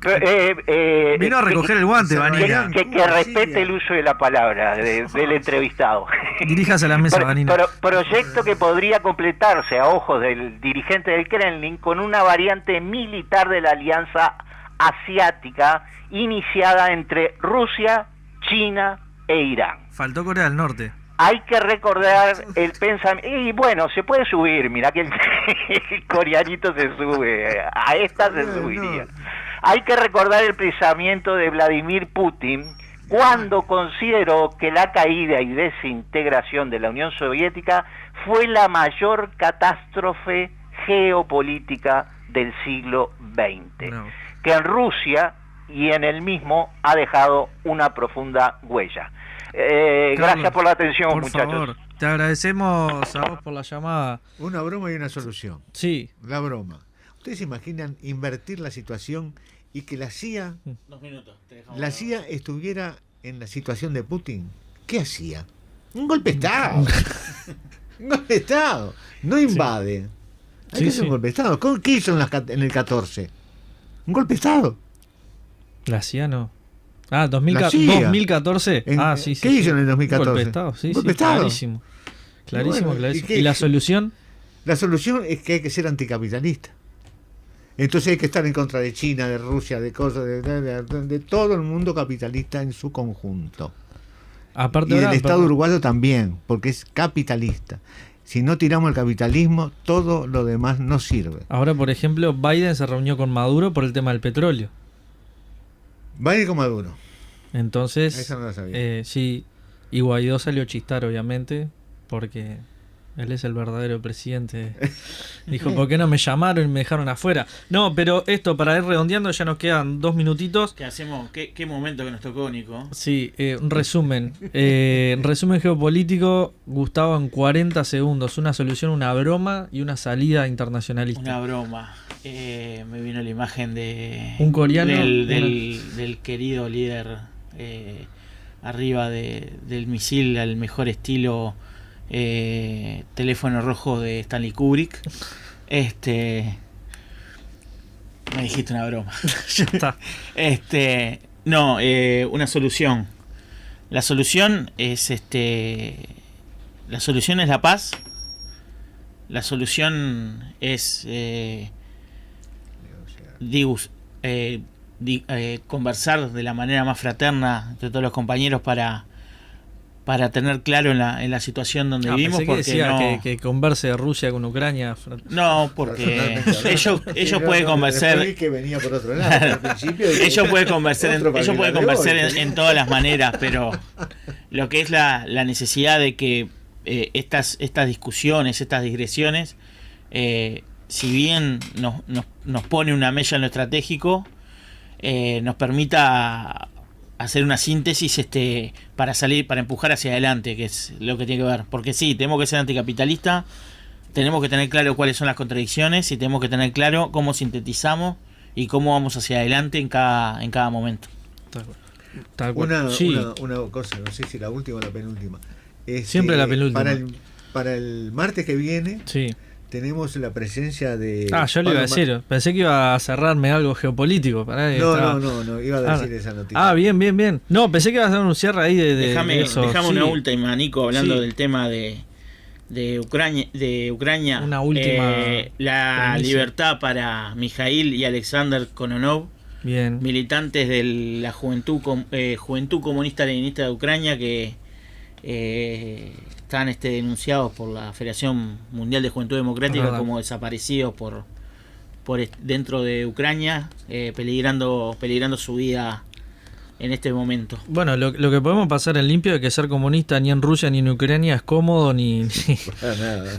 Vino a recoger el guante, Vanina. Que respete el uso de la palabra del entrevistado. Diríjase a la mesa, Vanina. Proyecto que podría completarse a ojos del dirigente del Kremlin con una variante militar de la alianza asiática iniciada entre Rusia, China, e Irán. Faltó Corea del Norte. Hay que recordar el pensamiento, y bueno, se puede subir, mirá que el coreanito se sube, a esta se subiría. Hay que recordar el pensamiento de Vladimir Putin cuando consideró que la caída y desintegración de la Unión Soviética fue la mayor catástrofe geopolítica del siglo XX, que en Rusia y en el mismo ha dejado una profunda huella. Gracias por la atención, por muchachos. Favor, te agradecemos a vos por la llamada. Una broma y una solución. Sí. La broma. ¿Ustedes se imaginan invertir la situación y que la CIA, 2 minutos, la CIA estuviera en la situación de Putin? ¿Qué hacía? Un golpe de Estado. Un golpe de Estado. No invade. Hay que hacer un golpe de Estado. ¿Qué hizo en el 14? Un golpe de Estado. La CIA no. 2014. Sí. ¿Qué hizo en el 2014? Golpe de Estado, sí, golpe de Estado. Clarísimo. Clarísimo. ¿Y la solución? La solución es que hay que ser anticapitalista. Entonces hay que estar en contra de China, de Rusia, de cosas, de todo el mundo capitalista en su conjunto. Aparte y del Estado uruguayo también, porque es capitalista. Si no tiramos el capitalismo, todo lo demás no sirve. Ahora, por ejemplo, Biden se reunió con Maduro por el tema del petróleo. Biden con Maduro. Entonces, esa no la sabía. Sí, y Guaidó salió a chistar, obviamente, porque él es el verdadero presidente. Dijo, ¿por qué no me llamaron y me dejaron afuera? No, pero esto, para ir redondeando, ya nos quedan 2 minutitos. ¿Qué hacemos? ¿Qué momento que nos tocó, Nico? Sí, un resumen. Resumen geopolítico, Gustavo, en 40 segundos. Una solución, una broma y una salida internacionalista. Una broma. Me vino la imagen de un coreano del querido líder arriba del misil al mejor estilo teléfono rojo de Stanley Kubrick. Me dijiste una broma. Ya está. Una solución. La solución es la solución es la paz. La solución es conversar de la manera más fraterna entre todos los compañeros para tener claro en la situación donde vivimos, porque decía que converse Rusia con Ucrania. No, porque ellos pueden conversar. Que venía por otro lado, al ellos pueden conversar en todas las maneras, pero lo que es la necesidad de que estas discusiones, estas digresiones, si bien nos pone una mella en lo estratégico, nos permita hacer una síntesis para empujar hacia adelante, que es lo que tiene que ver. Porque sí, tenemos que ser anticapitalistas, tenemos que tener claro cuáles son las contradicciones y tenemos que tener claro cómo sintetizamos y cómo vamos hacia adelante en cada momento. Una cosa, no sé si la última o la penúltima. Siempre la penúltima. Para el martes que viene, sí, tenemos la presencia de... yo le iba a decir, pensé que iba a cerrarme algo geopolítico. No, iba a decir esa noticia. Bien. No, pensé que iba a hacer un cierre ahí Déjame eso. Una última, Nico, hablando del tema de Ucrania. Una última. La libertad para Mikhail y Alexander Kononov, bien, militantes de la Juventud Comunista Leninista de Ucrania, que están denunciados por la Federación Mundial de Juventud Democrática como desaparecidos por dentro de Ucrania, peligrando su vida en este momento. Bueno, lo que podemos pasar en limpio es que ser comunista ni en Rusia ni en Ucrania es cómodo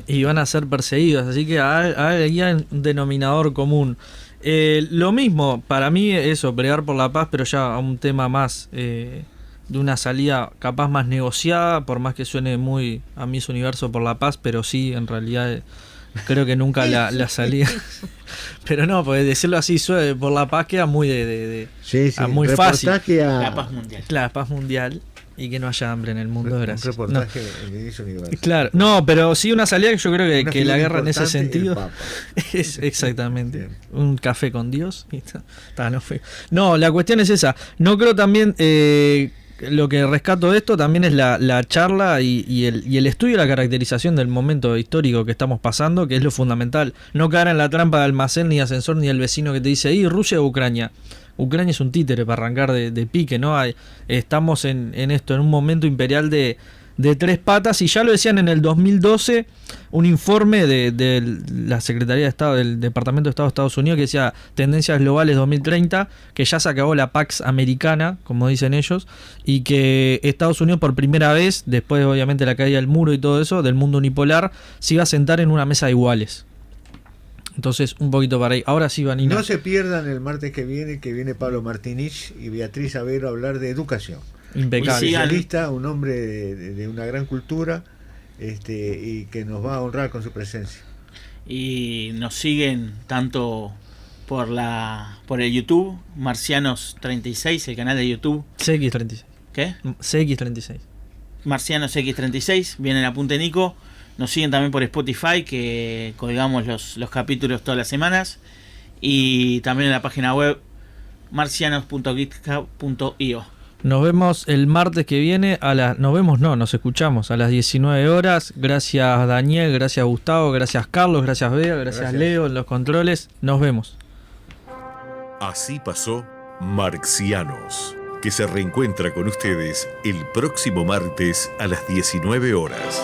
y van a ser perseguidos, así que hay un denominador común. Lo mismo, para mí eso, pelear por la paz, pero ya a un tema más de una salida capaz más negociada, por más que suene muy a Miss Universo por la paz, pero sí, en realidad creo que nunca la salida. Pero no, porque decirlo así por la paz queda muy muy fácil. La paz mundial. Claro, la paz mundial y que no haya hambre en el mundo. Gracias. Un reportaje de Miss Universo. Claro, no, pero sí una salida que yo creo que la guerra en ese sentido es exactamente bien. Un café con Dios y no, la cuestión es esa. No creo también lo que rescato de esto también es la charla y el estudio y la caracterización del momento histórico que estamos pasando, que es lo fundamental. No caer en la trampa de almacén, ni ascensor, ni el vecino que te dice, Rusia o Ucrania. Ucrania es un títere para arrancar de pique, ¿no? Estamos en esto, en un momento imperial de 3 patas, y ya lo decían en el 2012, un informe de la Secretaría de Estado, del Departamento de Estado de Estados Unidos, que decía Tendencias Globales 2030, que ya se acabó la Pax Americana, como dicen ellos, y que Estados Unidos por primera vez, después obviamente de la caída del muro y todo eso, del mundo unipolar, se iba a sentar en una mesa de iguales. Entonces, un poquito para ahí. Ahora sí, Vanina. No se pierdan el martes que viene Pablo Martinich y Beatriz Avero a hablar de educación. Impecable. Especialista, un hombre de una gran cultura, y que nos va a honrar con su presencia. Y nos siguen tanto por el YouTube, Marcianos36, el canal de YouTube. CX36. ¿Qué? CX36. Marcianos X36, viene el apunte Nico. Nos siguen también por Spotify, que colgamos los capítulos todas las semanas. Y también en la página web marcianos.github.io. Nos vemos el martes que viene nos escuchamos a las 19 horas. Gracias Daniel, gracias Gustavo, gracias Carlos, gracias Bea, gracias Leo en los controles. Nos vemos. Así pasó Marcianos, que se reencuentra con ustedes el próximo martes a las 19 horas.